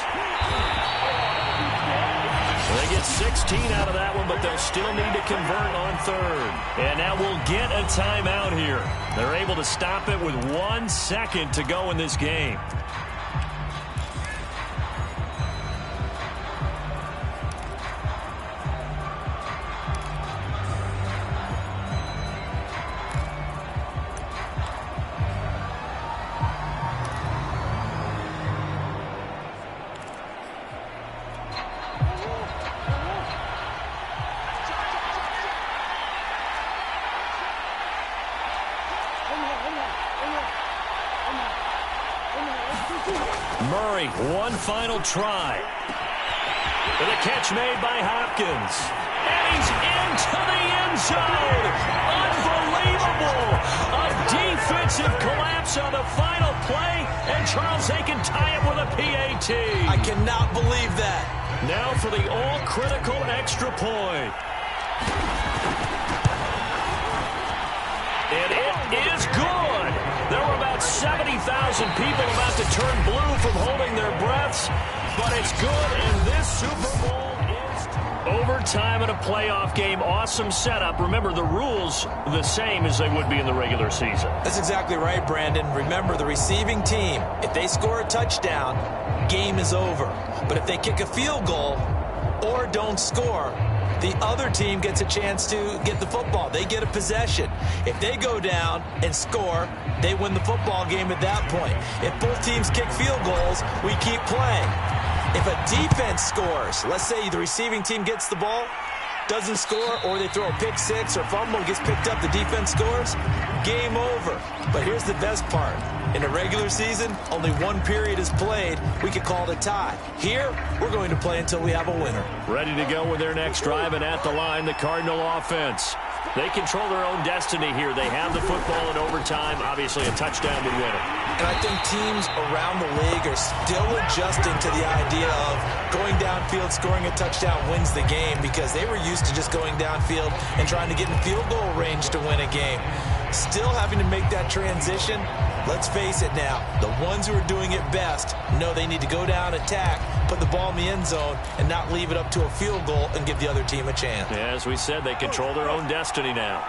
They get 16 out of that one, but they'll still need to convert on third. And now we'll get a timeout here. They're able to stop it with 1 second to go in this game. Murray, one final try. With a catch made by Hopkins. And he's into the end zone. Unbelievable. A defensive collapse on the final play. And Charles, they can tie it with a PAT. I cannot believe that. Now for the all-critical extra point. And it is good. There were about 70,000 people about to turn blue from holding their breaths, but it's good, and this Super Bowl is overtime in a playoff game. Awesome setup. Remember, the rules the same as they would be in the regular season. That's exactly right, Brandon. Remember, the receiving team, if they score a touchdown, game is over. But if they kick a field goal or don't score, the other team gets a chance to get the football. They get a possession. If they go down and score, they win the football game at that point. If both teams kick field goals, we keep playing. If a defense scores, let's say the receiving team gets the ball, doesn't score, or they throw a pick six or fumble, gets picked up, the defense scores, game over. But here's the best part. In a regular season, only one period is played. We could call it a tie. Here, we're going to play until we have a winner. Ready to go with their next drive, and at the line, the Cardinal offense. They control their own destiny here. They have the football in overtime. Obviously, a touchdown would win it. And I think teams around the league are still adjusting to the idea of going downfield, scoring a touchdown wins the game, because they were used to just going downfield and trying to get in field goal range to win a game. Still having to make that transition. Let's face it now, the ones who are doing it best know they need to go down, attack, put the ball in the end zone, and not leave it up to a field goal and give the other team a chance. Yeah, as we said, they control their own destiny now.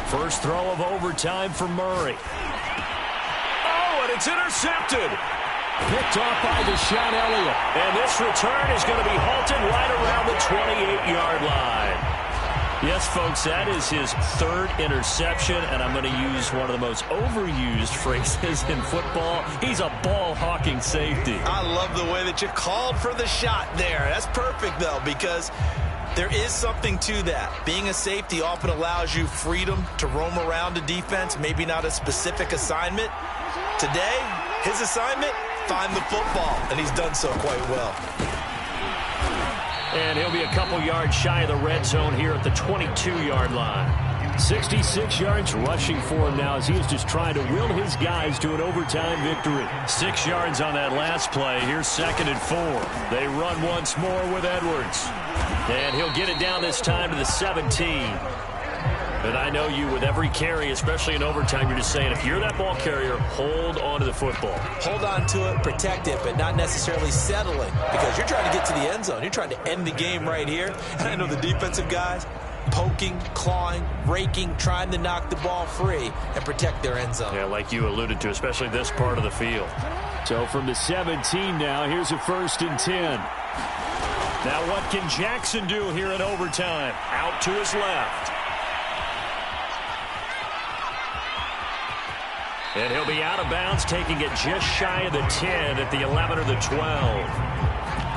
First throw of overtime for Murray. Oh, and it's intercepted. Picked off by Deshaun Elliott. And this return is going to be halted right around the 28-yard line. Yes, folks, that is his third interception, and I'm going to use one of the most overused phrases in football. He's a ball-hawking safety. I love the way that you called for the shot there. That's perfect, though, because there is something to that. Being a safety often allows you freedom to roam around a defense, maybe not a specific assignment. Today, his assignment, find the football, and he's done so quite well. And he'll be a couple yards shy of the red zone here at the 22-yard line. 66 yards rushing for him now as he is just trying to will his guys to an overtime victory. 6 yards on that last play. Here's 2nd and 4. They run once more with Edwards. And he'll get it down this time to the 17. And I know you, with every carry, especially in overtime, you're just saying, if you're that ball carrier, hold on to the football. Hold on to it, protect it, but not necessarily settling, because you're trying to get to the end zone. You're trying to end the game right here. And I know the defensive guys poking, clawing, raking, trying to knock the ball free and protect their end zone. Yeah, like you alluded to, especially this part of the field. So from the 17 now, here's a 1st and 10. Now what can Jackson do here in overtime? Out to his left. And he'll be out of bounds, taking it just shy of the 10 at the 11 or the 12.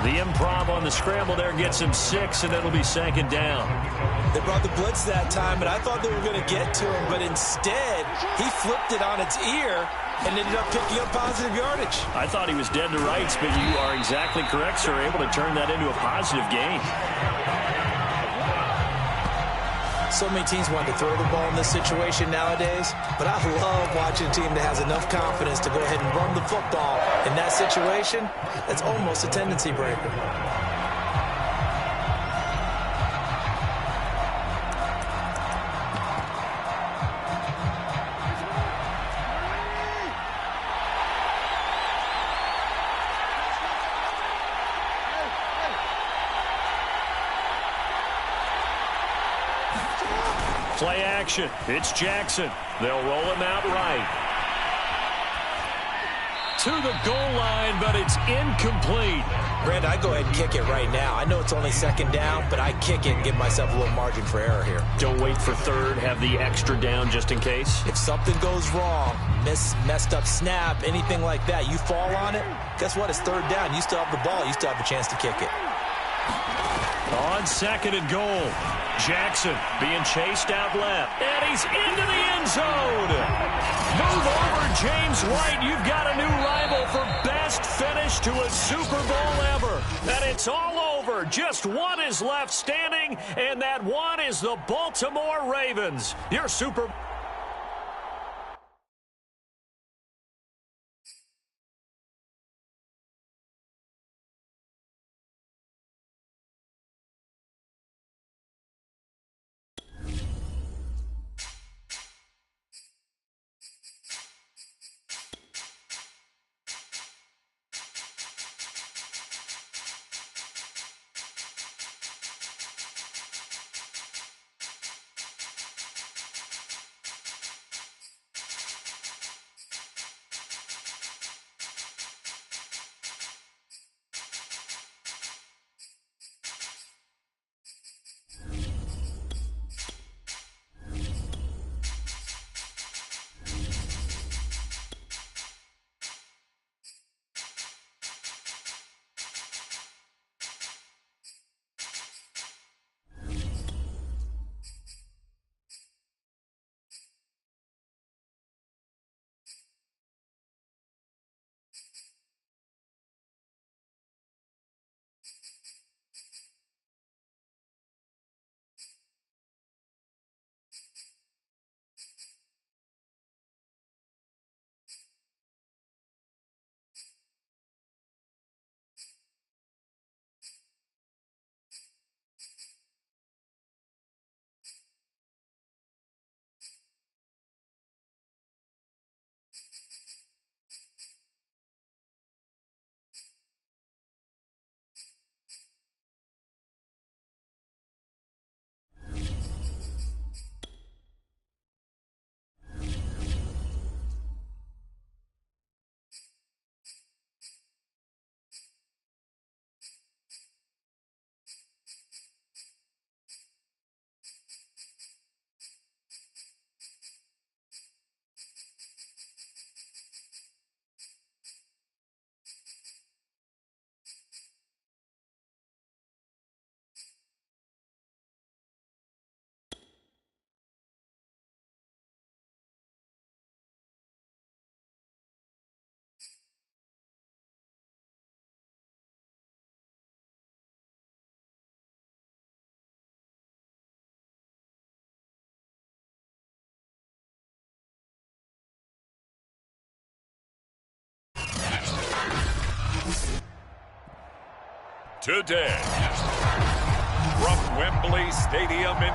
The improv on the scramble there gets him 6, and it'll be 2nd down. They brought the blitz that time, and I thought they were going to get to him, but instead, he flipped it on its ear and ended up picking up positive yardage. I thought he was dead to rights, but you are exactly correct, sir. Able to turn that into a positive gain. So many teams want to throw the ball in this situation nowadays, but I love watching a team that has enough confidence to go ahead and run the football. In that situation, that's almost a tendency breaker. Play action. It's Jackson. They'll roll him out right. To the goal line, but it's incomplete. Brandon, I'd go ahead and kick it right now. I know it's only 2nd down, but I kick it and give myself a little margin for error here. Don't wait for 3rd. Have the extra down just in case. If something goes wrong, messed up snap, anything like that, you fall on it, guess what? It's 3rd down. You still have the ball. You still have a chance to kick it. On 2nd and goal. Jackson being chased out left. And he's into the end zone. Move over, James White. You've got a new rival for best finish to a Super Bowl ever. And it's all over. Just one is left standing, and that one is the Baltimore Ravens. Your Super Bowl. today. From Wembley Stadium in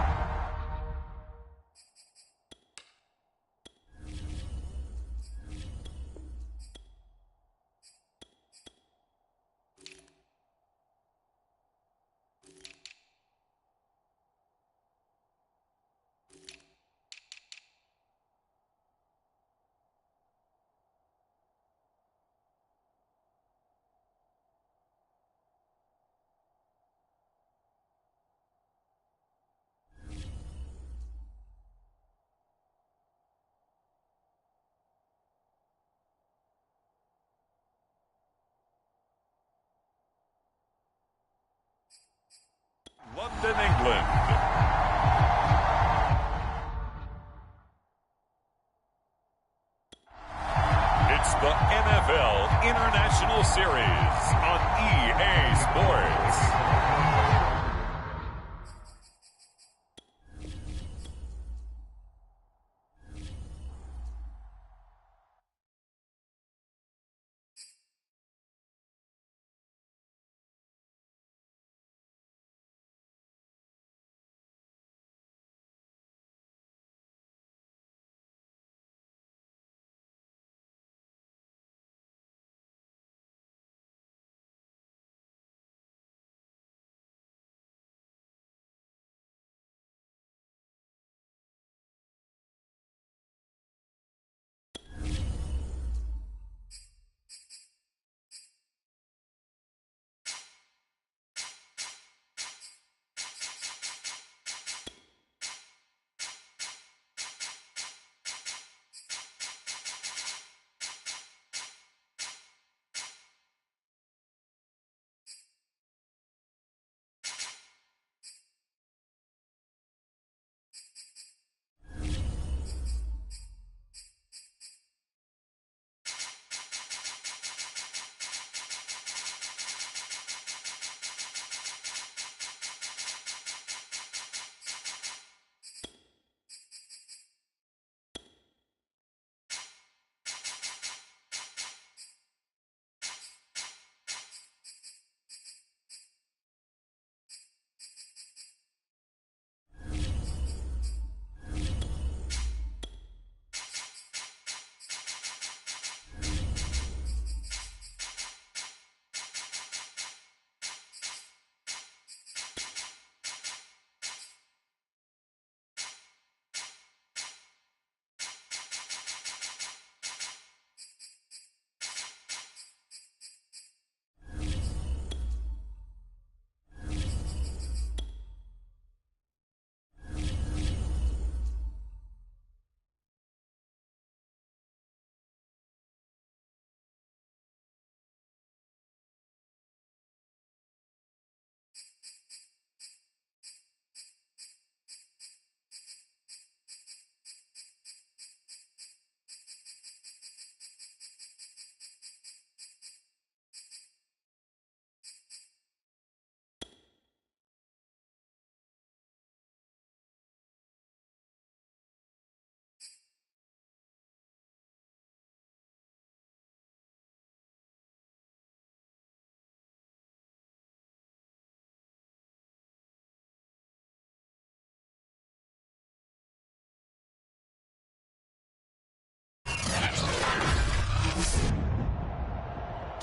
London, England. It's the NFL International Series on EA Sports.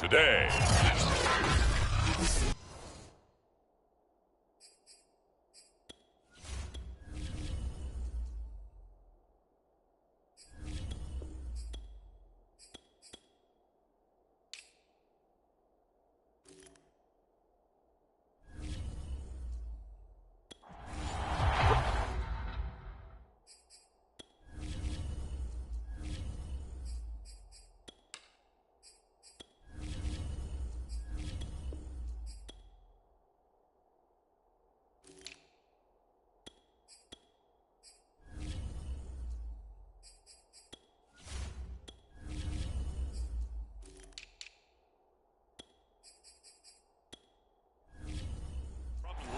Today.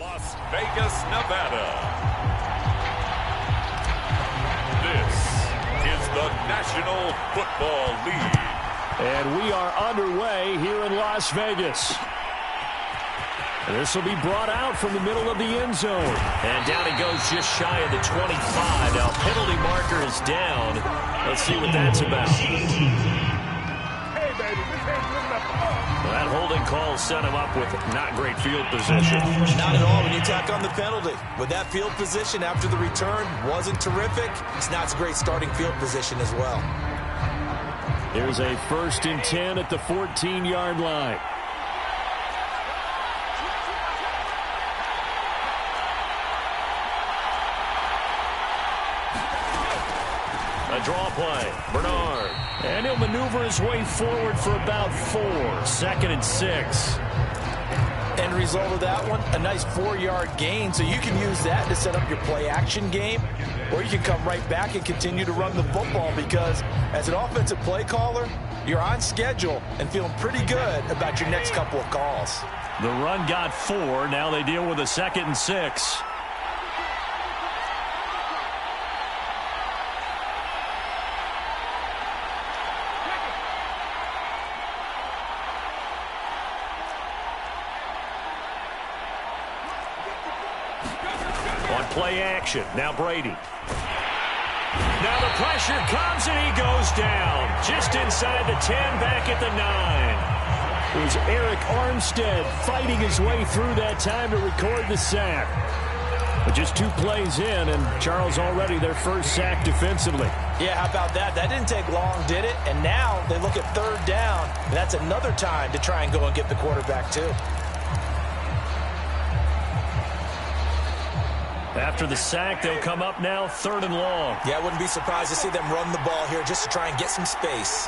Las Vegas, Nevada. This is the National Football League. And we are underway here in Las Vegas. This will be brought out from the middle of the end zone. And down he goes just shy of the 25. Now, penalty marker is down. Let's see what that's about. Well, that holding call set him up with not great field position. Not at all when you tack on the penalty. With that field position after the return wasn't terrific. It's not a great starting field position as well. Here's a 1st and 10 at the 14-yard line. A draw play. Bernard. And he'll maneuver his way forward for about 4. 2nd and 6. End result of that one, a nice 4-yard gain. So you can use that to set up your play-action game, or you can come right back and continue to run the football because as an offensive play caller, you're on schedule and feeling pretty good about your next couple of calls. The run got 4. Now they deal with a 2nd and 6. Play action. Now Brady. Now the pressure comes and he goes down. Just inside the 10, back at the 9. It was Eric Armstead fighting his way through that time to record the sack. But just 2 plays in, and Charles already their first sack defensively. Yeah, how about that? That didn't take long, did it? And now they look at 3rd down, and that's another time to try and go and get the quarterback too. After the sack, they'll come up now 3rd and long. Yeah, I wouldn't be surprised to see them run the ball here just to try and get some space.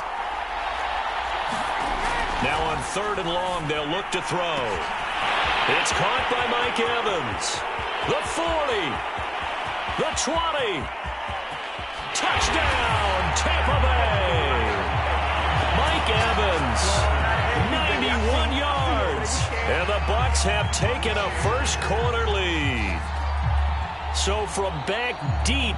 Now on 3rd and long, they'll look to throw. It's caught by Mike Evans. The 40. The 20. Touchdown, Tampa Bay. Mike Evans, 91 yards. And the Bucs have taken a first-quarter lead. So from back deep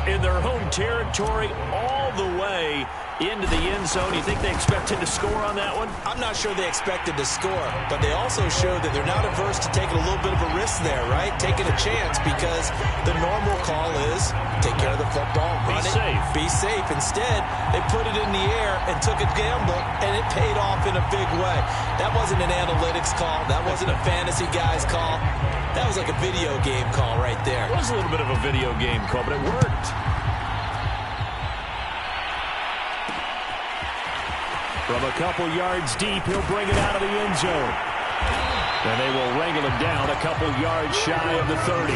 in their home territory all the way into the end zone, you think they expected to score on that one? I'm not sure they expected to score, but they also showed that they're not averse to taking a little bit of a risk there, right? Taking a chance because the normal call is take care of the football, run it, be safe. Instead, they put it in the air and took a gamble, and it paid off in a big way. That wasn't an analytics call. That wasn't a fantasy guy's call. That was like a video game call right there. It was a little bit of a video game call, but it worked. From a couple yards deep, he'll bring it out of the end zone. And they will wrangle him down a couple yards shy of the 30.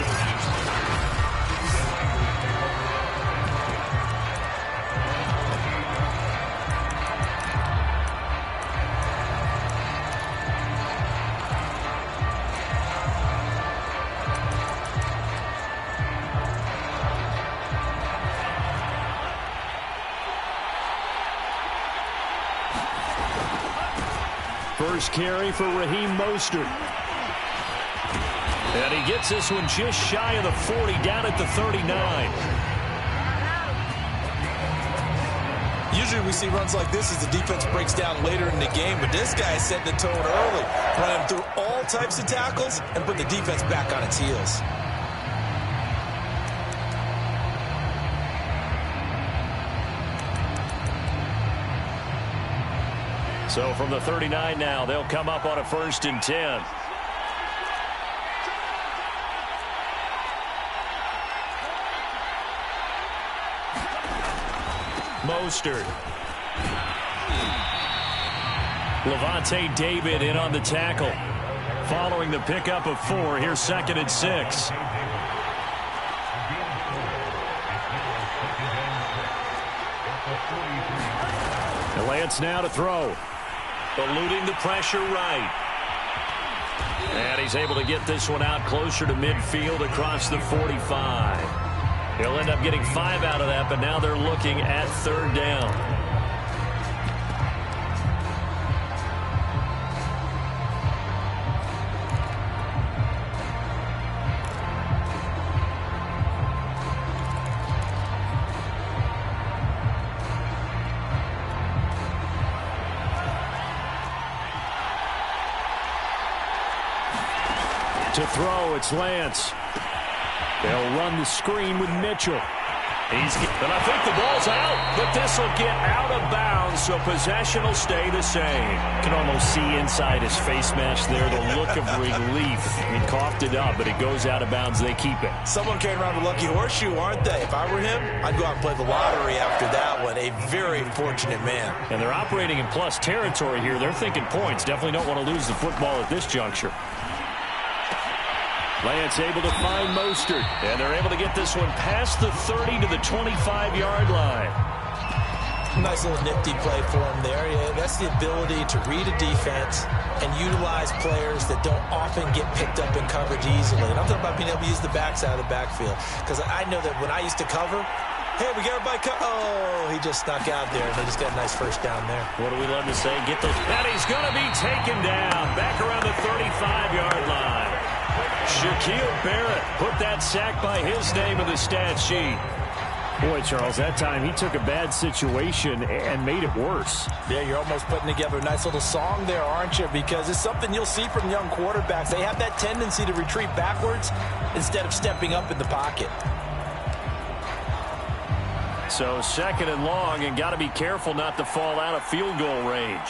First carry for Raheem Mostert. And he gets this one just shy of the 40, down at the 39. Usually we see runs like this as the defense breaks down later in the game, but this guy is setting the tone early, running through all types of tackles and put the defense back on its heels. So from the 39 now, they'll come up on a 1st and 10. Mostert. Levante David in on the tackle. Following the pickup of 4, here's 2nd and 6. And Lance now to throw. Eluding the pressure right. And he's able to get this one out closer to midfield across the 45. He'll end up getting 5 out of that, but now they're looking at 3rd down. To throw, it's Lance. They'll run the screen with Mitchell. But I think the ball's out, but this will get out of bounds, so possession will stay the same. You can almost see inside his face mask there the look of relief. He coughed it up, but it goes out of bounds. They keep it. Someone came around with a lucky horseshoe, aren't they? If I were him, I'd go out and play the lottery after that one. A very fortunate man. And they're operating in plus territory here. They're thinking points. Definitely don't want to lose the football at this juncture. Lance able to find Mostert. And they're able to get this one past the 30 to the 25-yard line. Nice little nifty play for him there. Yeah, that's the ability to read a defense and utilize players that don't often get picked up in coverage easily. And I'm talking about being able to use the backside of the backfield. Because I know that when I used to cover, hey, we got everybody oh, he just snuck out there, and they just got a nice first down there. What do we love to say? Get those. And he's going to be taken down back around the 35-yard line. Shaquille Barrett put that sack by his name in the stat sheet. Boy, Charles, that time he took a bad situation and made it worse. Yeah, you're almost putting together a nice little song there, aren't you? Because it's something you'll see from young quarterbacks. They have that tendency to retreat backwards instead of stepping up in the pocket. So 2nd and long, and got to be careful not to fall out of field goal range.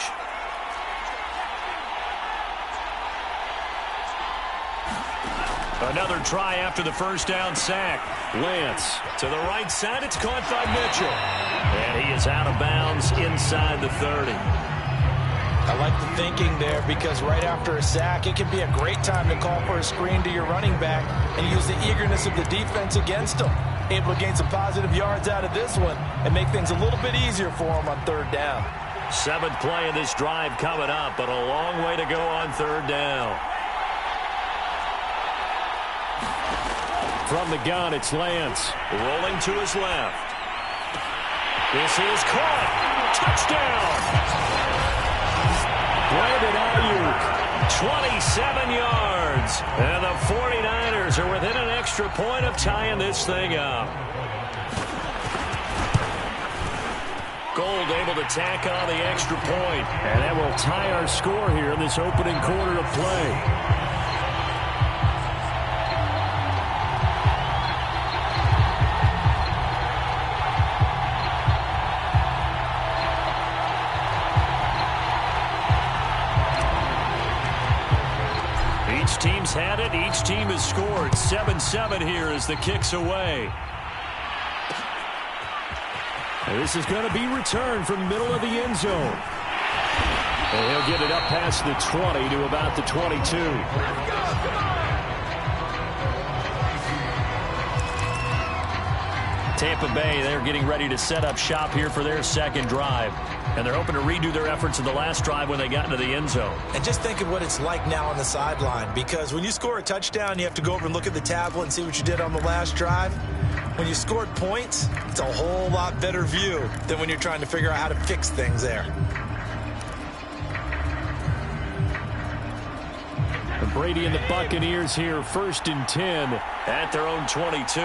Another try after the first down sack. Lance to the right side. It's caught by Mitchell. And he is out of bounds inside the 30. I like the thinking there because right after a sack, it can be a great time to call for a screen to your running back and use the eagerness of the defense against him. Able to gain some positive yards out of this one and make things a little bit easier for him on 3rd down. 7th play of this drive coming up, but a long way to go on 3rd down. From the gun, it's Lance. Rolling to his left. This is caught. Touchdown. Brandon Ayuk. 27 yards. And the 49ers are within an extra point of tying this thing up. Gold able to tack on the extra point. And that will tie our score here in this opening quarter of play. Each team's had it. Each team has scored. 7-7 here as the kick's away. This is going to be returned from middle of the end zone. And he'll get it up past the 20 to about the 22. Tampa Bay, they're getting ready to set up shop here for their 2nd drive. And they're hoping to redo their efforts in the last drive when they got into the end zone. And just think of what it's like now on the sideline. Because when you score a touchdown, you have to go over and look at the tablet and see what you did on the last drive. When you scored points, it's a whole lot better view than when you're trying to figure out how to fix things there. Brady and the Buccaneers here, 1st and 10 at their own 22.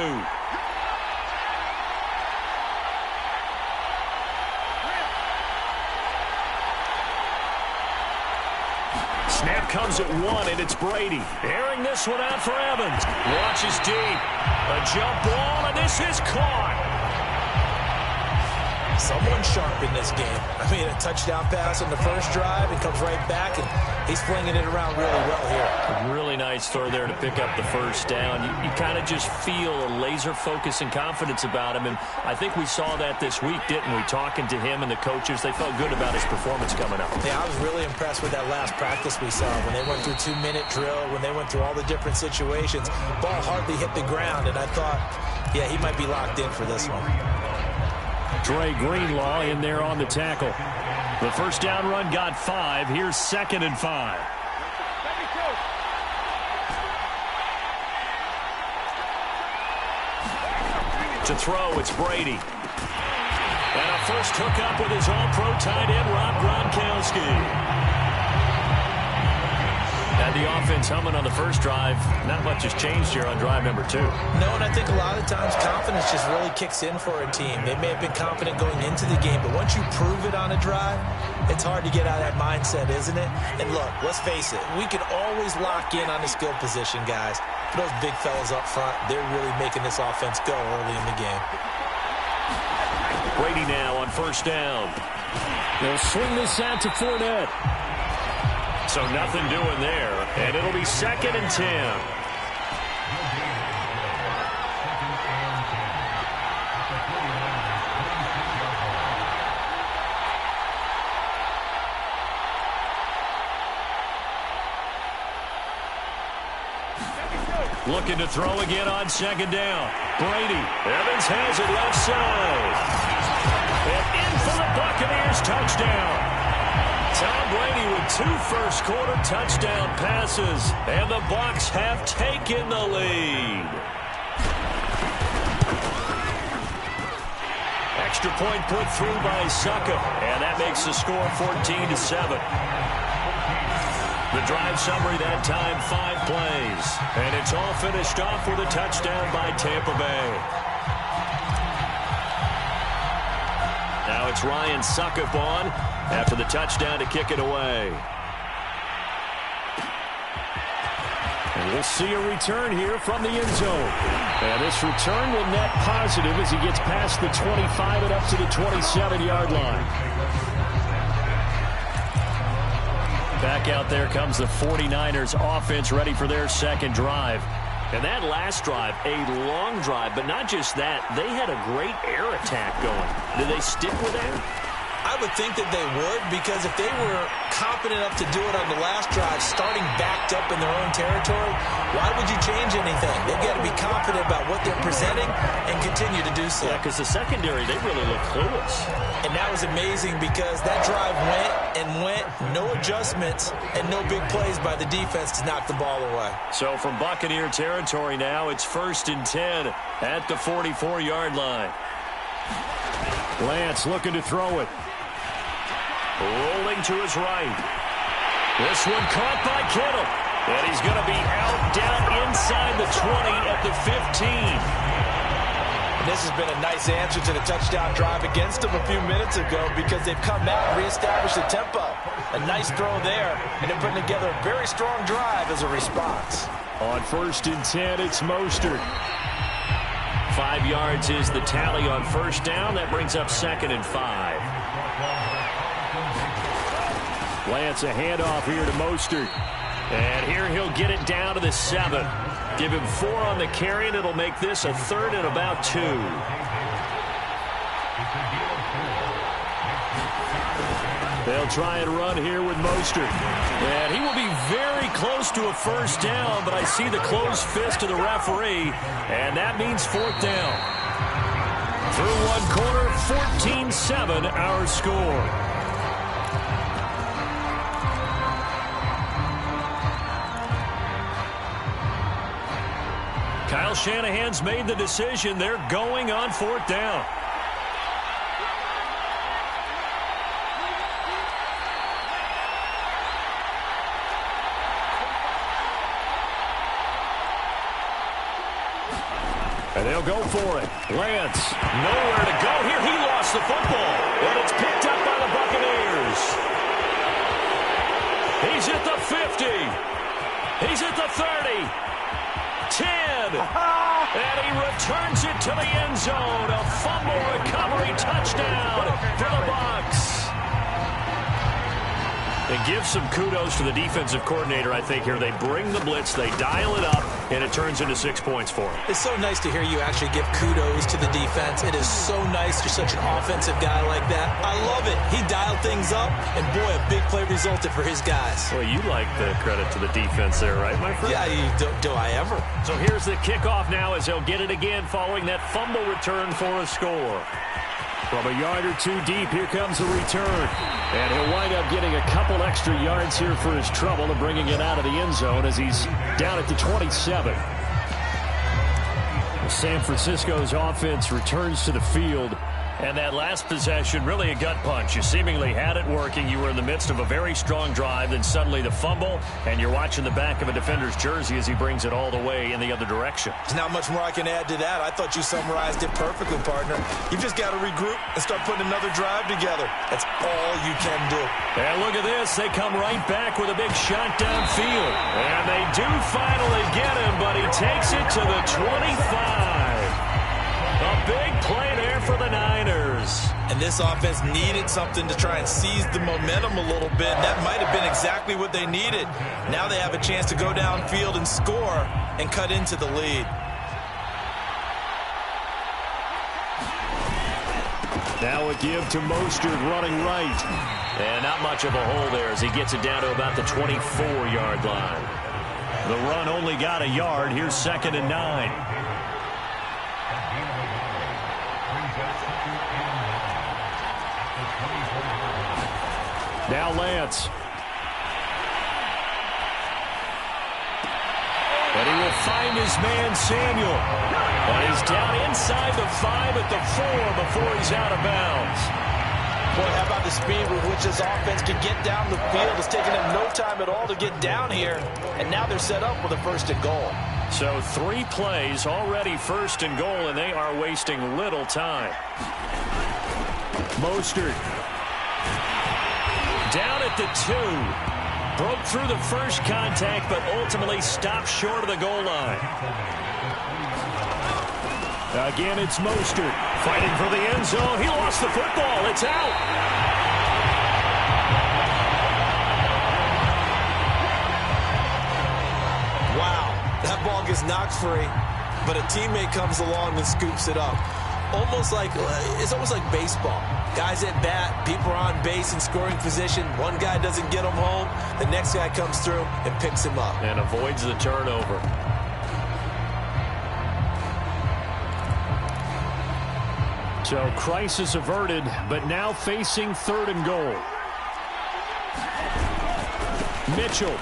Snap comes at 1, and it's Brady. Airing this one out for Evans. Launches deep. A jump ball, and this is caught. Someone sharp in this game. I mean, a touchdown pass on the first drive. It comes right back, and he's flinging it around really well here. A really nice throw there to pick up the first down. You kind of just feel a laser focus and confidence about him, and I think we saw that this week, didn't we? Talking to him and the coaches, they felt good about his performance coming up. Yeah, I was really impressed with that last practice we saw when they went through 2-minute drill, when they went through all the different situations. Ball hardly hit the ground, and I thought, yeah, he might be locked in for this one. Dre Greenlaw in there on the tackle. The first down run got 5. Here's 2nd and 5. To throw, it's Brady. And a first hookup with his all-pro tight end, Rob Gronkowski. Had the offense humming on the first drive. Not much has changed here on drive number 2. No, and I think a lot of times confidence just really kicks in for a team. They may have been confident going into the game, but once you prove it on a drive, it's hard to get out of that mindset, isn't it? And look, let's face it, we can always lock in on the skill position, guys. But those big fellas up front, they're really making this offense go early in the game. Brady now on first down. They'll swing this out to Fournette. So nothing doing there, and it'll be 2nd and 10. Looking to throw again on 2nd down. Brady. Evans has it left side. And in for the Buccaneers touchdown. Tom Brady with 2 first-quarter touchdown passes, and the Bucs have taken the lead. Extra point put through by Suckup, and that makes the score 14-7. The drive summary that time, 5 plays, and it's all finished off with a touchdown by Tampa Bay. Now it's Ryan Suckup on after the touchdown to kick it away. And we'll see a return here from the end zone. And this return will net positive as he gets past the 25 and up to the 27-yard line. Back out there comes the 49ers offense ready for their second drive. And that last drive, a long drive, but not just that. They had a great air attack going. Did they stick with that? I would think that they would, because if they were confident enough to do it on the last drive, starting backed up in their own territory, why would you change anything? They've got to be confident about what they're presenting and continue to do so. Yeah, because the secondary, they really look clueless. And that was amazing because that drive went, no adjustments, and no big plays by the defense to knock the ball away. So from Buccaneer territory now, it's 1st and 10 at the 44-yard line. Lance looking to throw it. Rolling to his right. This one caught by Kittle. And he's going to be down inside the 20 at the 15. This has been a nice answer to the touchdown drive against them a few minutes ago because they've come out and reestablished the tempo. A nice throw there, and they're putting together a very strong drive as a response. On 1st and 10, it's Mostert. 5 yards is the tally on first down. That brings up 2nd and 5. Lance, a handoff here to Mostert. And here he'll get it down to the 7. Give him 4 on the carry, and it'll make this a 3rd and about 2. They'll try and run here with Mostert. And he will be very close to a first down, but I see the closed fist of the referee, and that means 4th down. Through one quarter, 14-7 our score. Kyle Shanahan's made the decision. They're going on 4th down. And they'll go for it. Lance, nowhere to go here. He lost the football. And it's picked up by the Buccaneers. He's at the 50. He's at the 30. 10, and he returns it to the end zone. A fumble recovery touchdown for the Bucs. And give some kudos to the defensive coordinator, I think, here. They bring the blitz, they dial it up, and it turns into 6 points for him. It's so nice to hear you actually give kudos to the defense. It is so nice you're such an offensive guy like that. I love it. He dialed things up, and boy, a big play resulted for his guys. Well, you like the credit to the defense there, right, my friend? Yeah, do I ever? So here's the kickoff now as he'll get it again following that fumble return for a score. From a yard or 2 deep, here comes the return. And he'll wind up getting a couple extra yards here for his trouble and bringing it out of the end zone as he's down at the 27. San Francisco's offense returns to the field And that last possession, really a gut punch. You seemingly had it working. You were in the midst of a very strong drive, then suddenly the fumble, and you're watching the back of a defender's jersey as he brings it all the way in the other direction. There's not much more I can add to that. I thought you summarized it perfectly, partner. You just got to regroup and start putting another drive together. That's all you can do. And look at this. They come right back with a big shot downfield. And they do finally get him, but he takes it to the 25. A big play there for the Niners. And this offense needed something to try and seize the momentum a little bit. That might have been exactly what they needed. Now they have a chance to go downfield and score and cut into the lead. Now a give to Mostert running right. And not much of a hole there as he gets it down to about the 24-yard line. The run only got a yard. Here's 2nd and 9. Now Lance. But he will find his man Samuel. But he's down inside the 5 at the 4 before he's out of bounds. Boy, how about the speed with which this offense can get down the field? It's taken them no time at all to get down here. And now they're set up with a 1st and goal. So 3 plays already 1st and goal, and they are wasting little time. Mostert. Down at the 2. Broke through the first contact, but ultimately stopped short of the goal line. Again, it's Mostert. Fighting for the end zone. He lost the football. It's out. Wow, that ball gets knocked free, but a teammate comes along and scoops it up. It's almost like baseball. Guys at bat, people are on base in scoring position. One guy doesn't get him home. The next guy comes through and picks him up. And avoids the turnover. So crisis averted, but now facing 3rd and goal. Mitchell.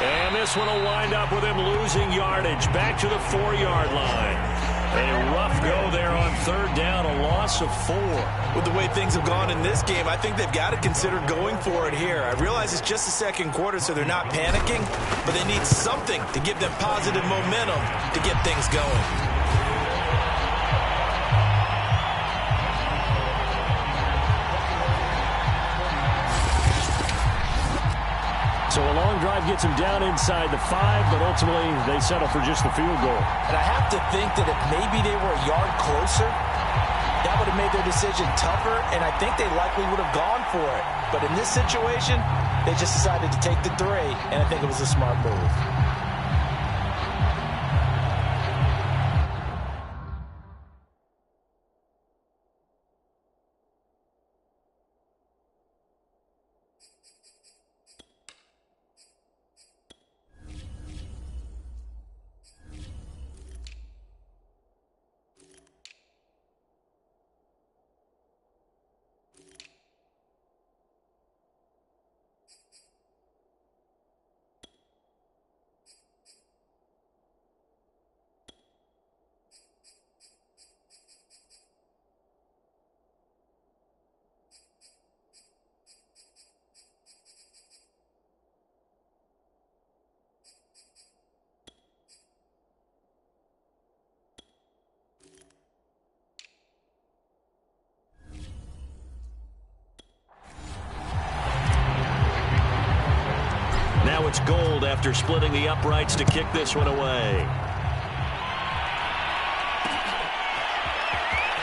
And this one will wind up with him losing yardage. Back to the 4-yard line. A rough go there on 3rd down, a loss of 4. With the way things have gone in this game, I think they've got to consider going for it here. I realize it's just the 2nd quarter, so they're not panicking, but they need something to give them positive momentum to get things going. So a long drive gets him down inside the 5, but ultimately they settle for just the field goal. And I have to think that if maybe they were a yard closer, that would have made their decision tougher, and I think they likely would have gone for it. But in this situation, they just decided to take the 3, and I think it was a smart move. Now it's Gold after splitting the uprights to kick this one away.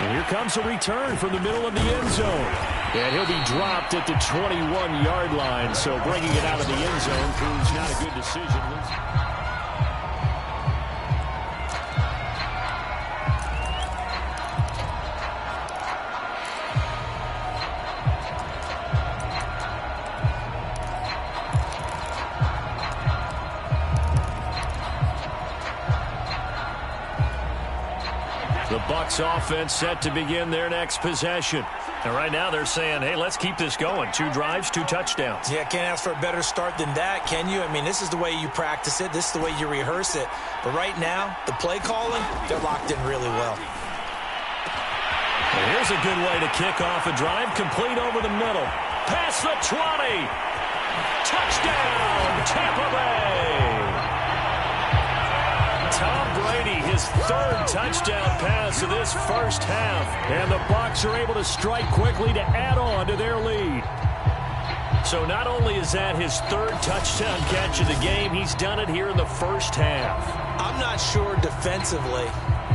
And here comes a return from the middle of the end zone. And he'll be dropped at the 21-yard line, so bringing it out of the end zone proves not a good decision. The Bucs offense set to begin their next possession. And right now they're saying, hey, let's keep this going. 2 drives, 2 touchdowns. Yeah, can't ask for a better start than that, can you? I mean, this is the way you practice it. This is the way you rehearse it. But right now, the play calling, they're locked in really well. And here's a good way to kick off a drive, complete over the middle. Past the 20. Touchdown, Tampa Bay. Tom Brady, his third touchdown pass of this first half. And the Bucs are able to strike quickly to add on to their lead. So not only is that his third touchdown catch of the game, he's done it here in the first half. I'm not sure defensively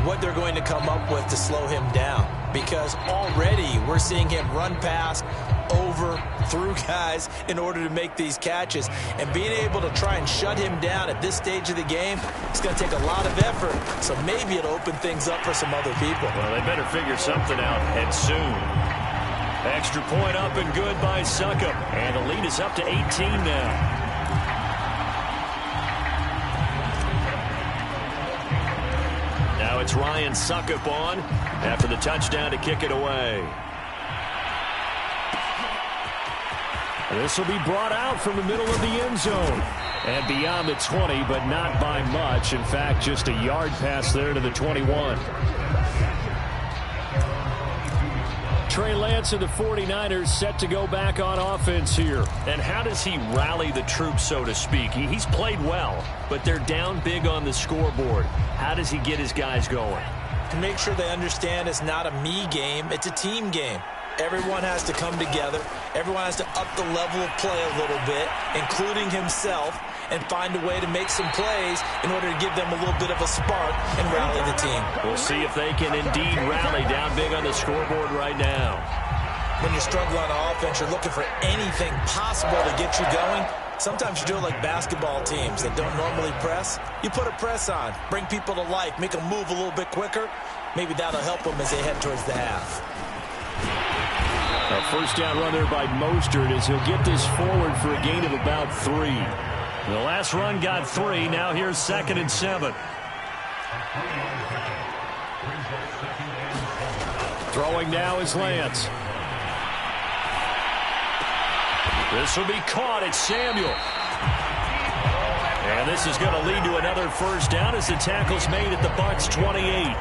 what they're going to come up with to slow him down, because already we're seeing him run past, over, through guys in order to make these catches. And being able to try and shut him down at this stage of the game, it's going to take a lot of effort. So maybe it'll open things up for some other people. Well, they better figure something out, and soon. Extra point up and good by Succop. And the lead is up to 18 now. Now it's Ryan Succop on after the touchdown to kick it away. This will be brought out from the middle of the end zone. And beyond the 20, but not by much. In fact, just a yard pass there to the 21. Trey Lance and the 49ers set to go back on offense here. And how does he rally the troops, so to speak? He's played well, but they're down big on the scoreboard. How does he get his guys going? To make sure they understand it's not a me game, it's a team game. Everyone has to come together. Everyone has to up the level of play a little bit, including himself, and find a way to make some plays in order to give them a little bit of a spark and rally the team. We'll see if they can indeed rally down big on the scoreboard right now. When you're struggling on offense, you're looking for anything possible to get you going. Sometimes you do it like basketball teams that don't normally press. You put a press on, bring people to life, make them move a little bit quicker. Maybe that'll help them as they head towards the half. A first down run there by Mostert as he'll get this forward for a gain of about 3. The last run got 3. Now here's 2nd and 7. Throwing now is Lance. This will be caught. It's Samuel. And this is going to lead to another first down as the tackle's made at the Bucs 28.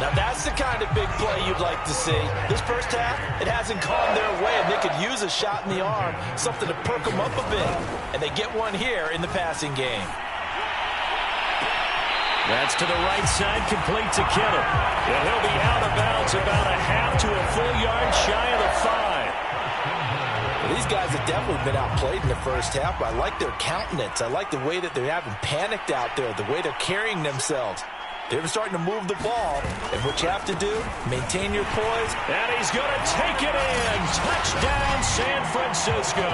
Now that's the kind of big play you'd like to see. This first half, it hasn't gone their way, and they could use a shot in the arm, something to perk them up a bit. And they get one here in the passing game. That's to the right side, complete to Kittle. And he'll be out of bounds about a half to a full yard shy of the 5. Well, these guys have definitely been outplayed in the first half, but I like their countenance. I like the way that they haven't panicked out there, the way they're carrying themselves. They're starting to move the ball, and what you have to do, maintain your poise. And he's going to take it in. Touchdown, San Francisco.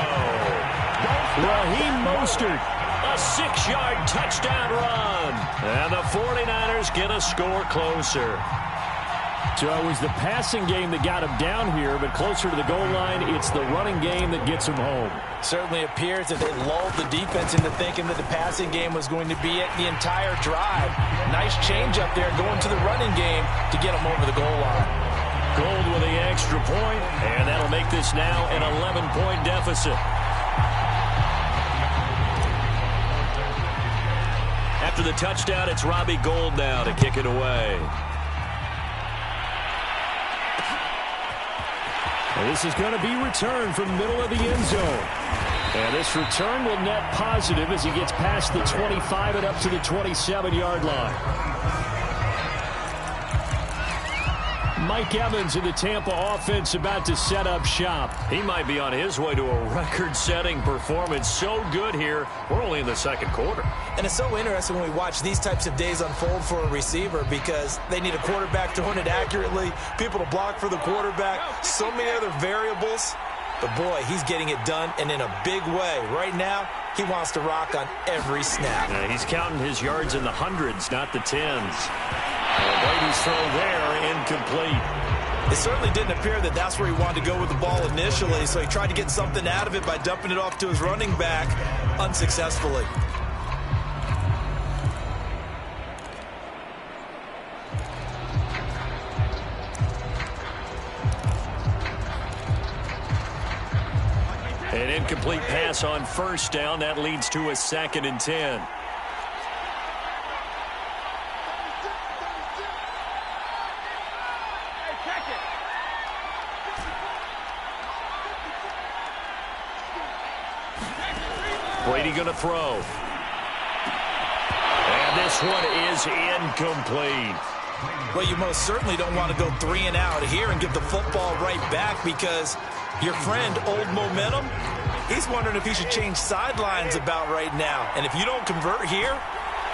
Raheem Mostert. A 6-yard touchdown run. And the 49ers get a score closer. So it was the passing game that got him down here, but closer to the goal line, it's the running game that gets him home. Certainly appears that they lulled the defense into thinking that the passing game was going to be it the entire drive. Nice change up there going to the running game to get them over the goal line. Gold with the extra point, and that'll make this now an 11-point deficit. After the touchdown, it's Robbie Gould now to kick it away. And this is going to be returned from the middle of the end zone. And this return will net positive as he gets past the 25 and up to the 27-yard line. Mike Evans in the Tampa offense about to set up shop. He might be on his way to a record-setting performance. So good here. We're only in the second quarter. And it's so interesting when we watch these types of days unfold for a receiver because they need a quarterback throwing it accurately, people to block for the quarterback, so many other variables. But, boy, he's getting it done and in a big way. Right now, he wants to rock on every snap. He's counting his yards in the hundreds, not the tens. Brady's throw there, incomplete. It certainly didn't appear that that's where he wanted to go with the ball initially, so he tried to get something out of it by dumping it off to his running back unsuccessfully. An incomplete pass on first down. That leads to a 2nd and 10. Brady going to throw. And this one is incomplete. Well, you most certainly don't want to go 3 and out here and give the football right back, because your friend, Old Momentum, he's wondering if he should change sidelines about right now. And if you don't convert here,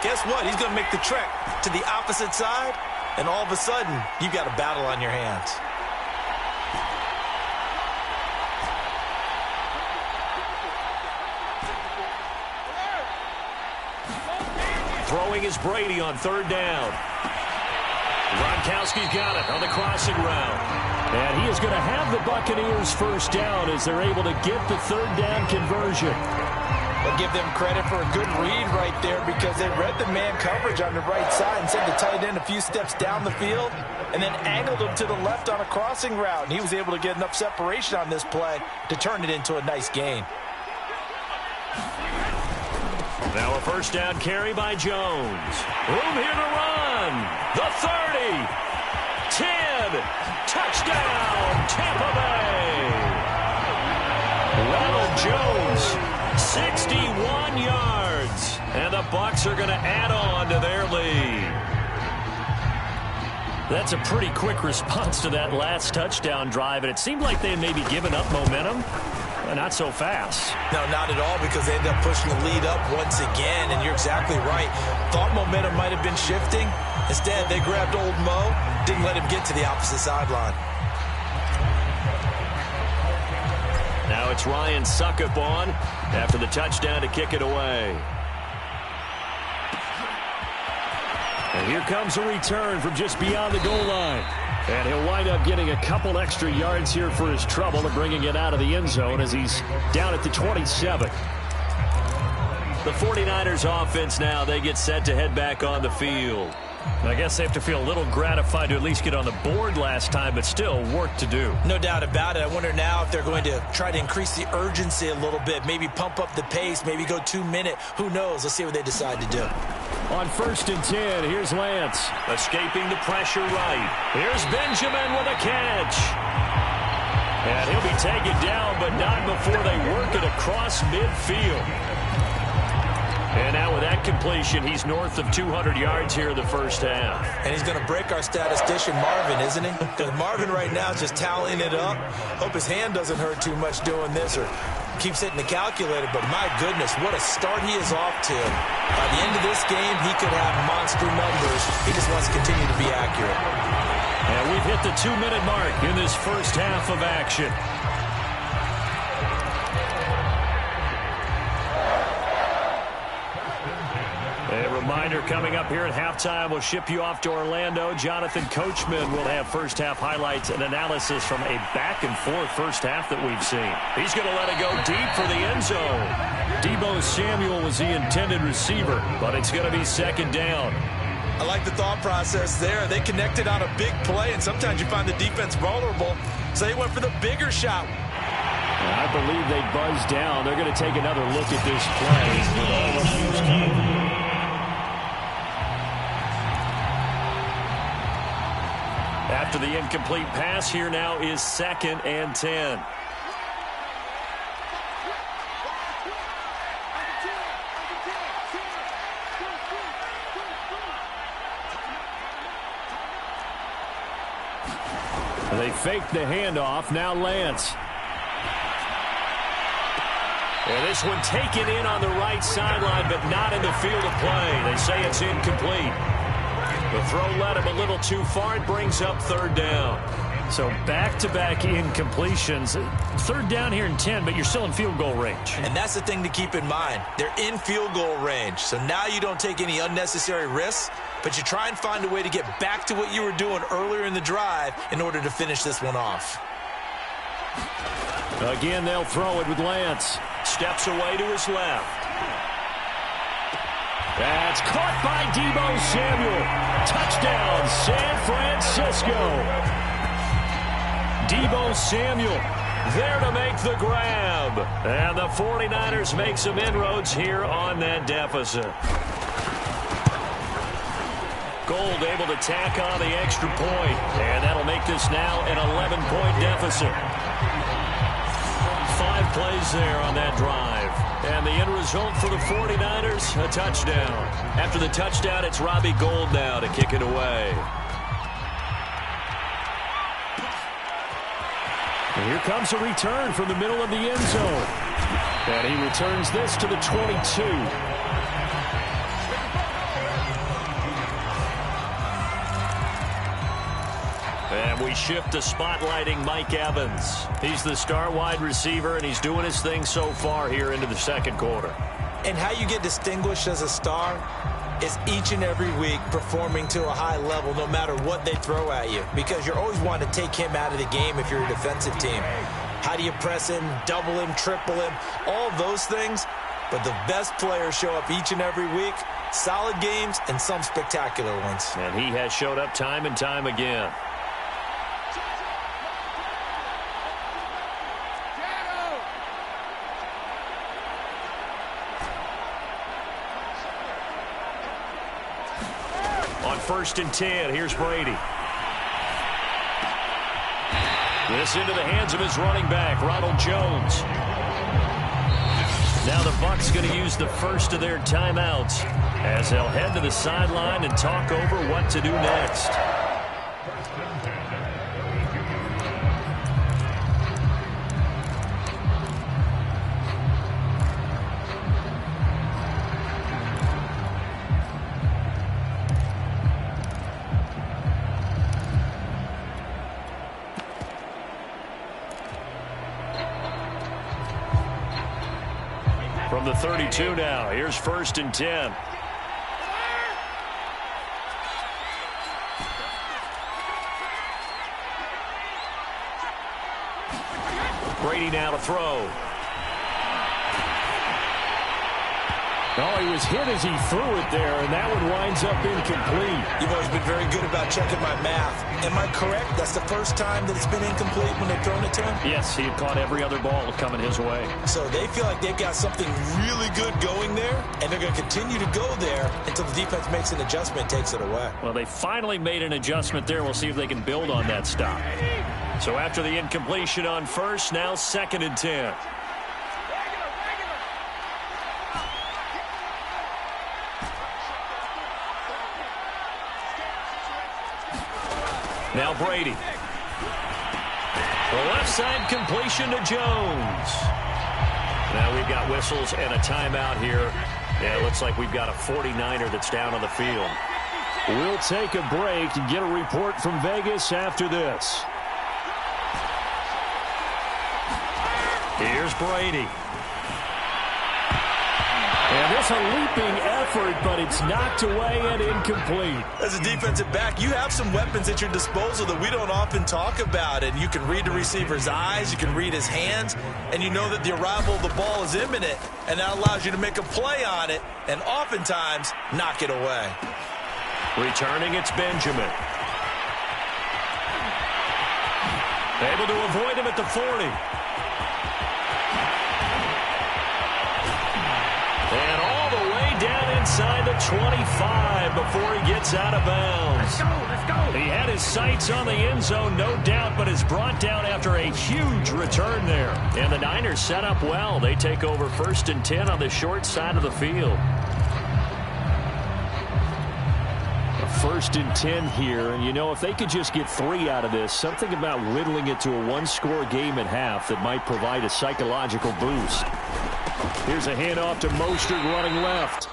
guess what? He's going to make the trek to the opposite side, and all of a sudden, you've got a battle on your hands. Throwing is Brady on 3rd down. Gronkowski's got it on the crossing route. And he is going to have the Buccaneers 1st down as they're able to get the 3rd down conversion. I'll give them credit for a good read right there, because they read the man coverage on the right side and sent the tight end a few steps down the field and then angled him to the left on a crossing route. And he was able to get enough separation on this play to turn it into a nice gain. Now a 1st down carry by Jones. Room here to run. The 30. 10. Touchdown, Tampa Bay. Ronald Jones, 61 yards. And the Bucs are going to add on to their lead. That's a pretty quick response to that last touchdown drive, and it seemed like they had maybe given up momentum. Not so fast. No, not at all, because they ended up pushing the lead up once again, and you're exactly right. Thought momentum might have been shifting. Instead, they grabbed Old Mo, didn't let him get to the opposite sideline. Now it's Ryan Suckup on after the touchdown to kick it away. And here comes a return from just beyond the goal line. And he'll wind up getting a couple extra yards here for his trouble and bringing it out of the end zone as he's down at the 27. The 49ers offense now, they get set to head back on the field. I guess they have to feel a little gratified to at least get on the board last time, but still work to do. No doubt about it. I wonder now if they're going to try to increase the urgency a little bit, maybe pump up the pace, maybe go 2-minute. Who knows? Let's see what they decide to do. On 1st and 10, here's Lance. Escaping the pressure right. Here's Benjamin with a catch. And he'll be taken down, but not before they work it across midfield. And now with that completion, he's north of 200 yards here in the 1st half. And he's going to break our statistician, Marvin, isn't he? Because Marvin right now is just tallying it up. Hope his hand doesn't hurt too much doing this or keeps hitting the calculator. But my goodness, what a start he is off to. By the end of this game, he could have monster numbers. He just wants to continue to be accurate. And we've hit the 2-minute mark in this 1st half of action. A reminder coming up here at halftime, we'll ship you off to Orlando. Jonathan Coachman will have 1st half highlights and analysis from a back-and-forth 1st half that we've seen. He's going to let it go deep for the end zone. Deebo Samuel was the intended receiver, but it's going to be 2nd down. I like the thought process there. They connected on a big play, and sometimes you find the defense vulnerable, so they went for the bigger shot. And I believe they buzzed down. They're going to take another look at this play. After the incomplete pass, here now is 2nd and 10. They fake the handoff. Now Lance. And this one taken in on the right sideline, but not in the field of play. They say it's incomplete. The throw led him a little too far. It brings up 3rd down. So back-to-back incompletions. 3rd down here in 10, but you're still in field goal range. And that's the thing to keep in mind. They're in field goal range. So now you don't take any unnecessary risks, but you try and find a way to get back to what you were doing earlier in the drive in order to finish this one off. Again, they'll throw it with Lance. Steps away to his left. That's caught by Deebo Samuel. Touchdown, San Francisco. Deebo Samuel there to make the grab. And the 49ers make some inroads here on that deficit. Gold able to tack on the extra point. And that'll make this now an 11-point deficit. 5 plays there on that drive. And the end result for the 49ers, a touchdown. After the touchdown, it's Robbie Gould now to kick it away. And here comes a return from the middle of the end zone. And he returns this to the 22. And we shift to spotlighting Mike Evans. He's the star wide receiver, and he's doing his thing so far here into the second quarter. And how you get distinguished as a star is each and every week performing to a high level no matter what they throw at you, because you're always wanting to take him out of the game if you're a defensive team. How do you press him, double him, triple him, all of those things? But the best players show up each and every week, solid games and some spectacular ones. And he has showed up time and time again. On 1st and 10, here's Brady. This into the hands of his running back, Ronald Jones. Now the Bucs going to use the first of their timeouts as they'll head to the sideline and talk over what to do next. From the 32 now, here's 1st and 10. Brady now to throw. Oh, he was hit as he threw it there, and that one winds up incomplete. You've always been very good about checking my math. Am I correct? That's the first time that it's been incomplete when they've thrown it to him? Yes, he had caught every other ball coming his way. So they feel like they've got something really good going there, and they're going to continue to go there until the defense makes an adjustment and takes it away. Well, they finally made an adjustment there. We'll see if they can build on that stop. So after the incompletion on 1st, now 2nd and 10. Now Brady. The left side completion to Jones. Now we've got whistles and a timeout here. Yeah, it looks like we've got a 49er that's down on the field. We'll take a break and get a report from Vegas after this. Here's Brady. And it's a leaping effort, but it's knocked away and incomplete. As a defensive back, you have some weapons at your disposal that we don't often talk about. And you can read the receiver's eyes, you can read his hands, and you know that the arrival of the ball is imminent. And that allows you to make a play on it and oftentimes knock it away. Returning, it's Benjamin. Able to avoid him at the 40. And all the way down inside the 25 before he gets out of bounds. Let's go. He had his sights on the end zone, no doubt, but is brought down after a huge return there. And the Niners set up well. They take over 1st and 10 on the short side of the field. 1st and 10 here, and you know, if they could just get 3 out of this, something about whittling it to a one-score game at half that might provide a psychological boost. Here's a handoff to Mostert running left.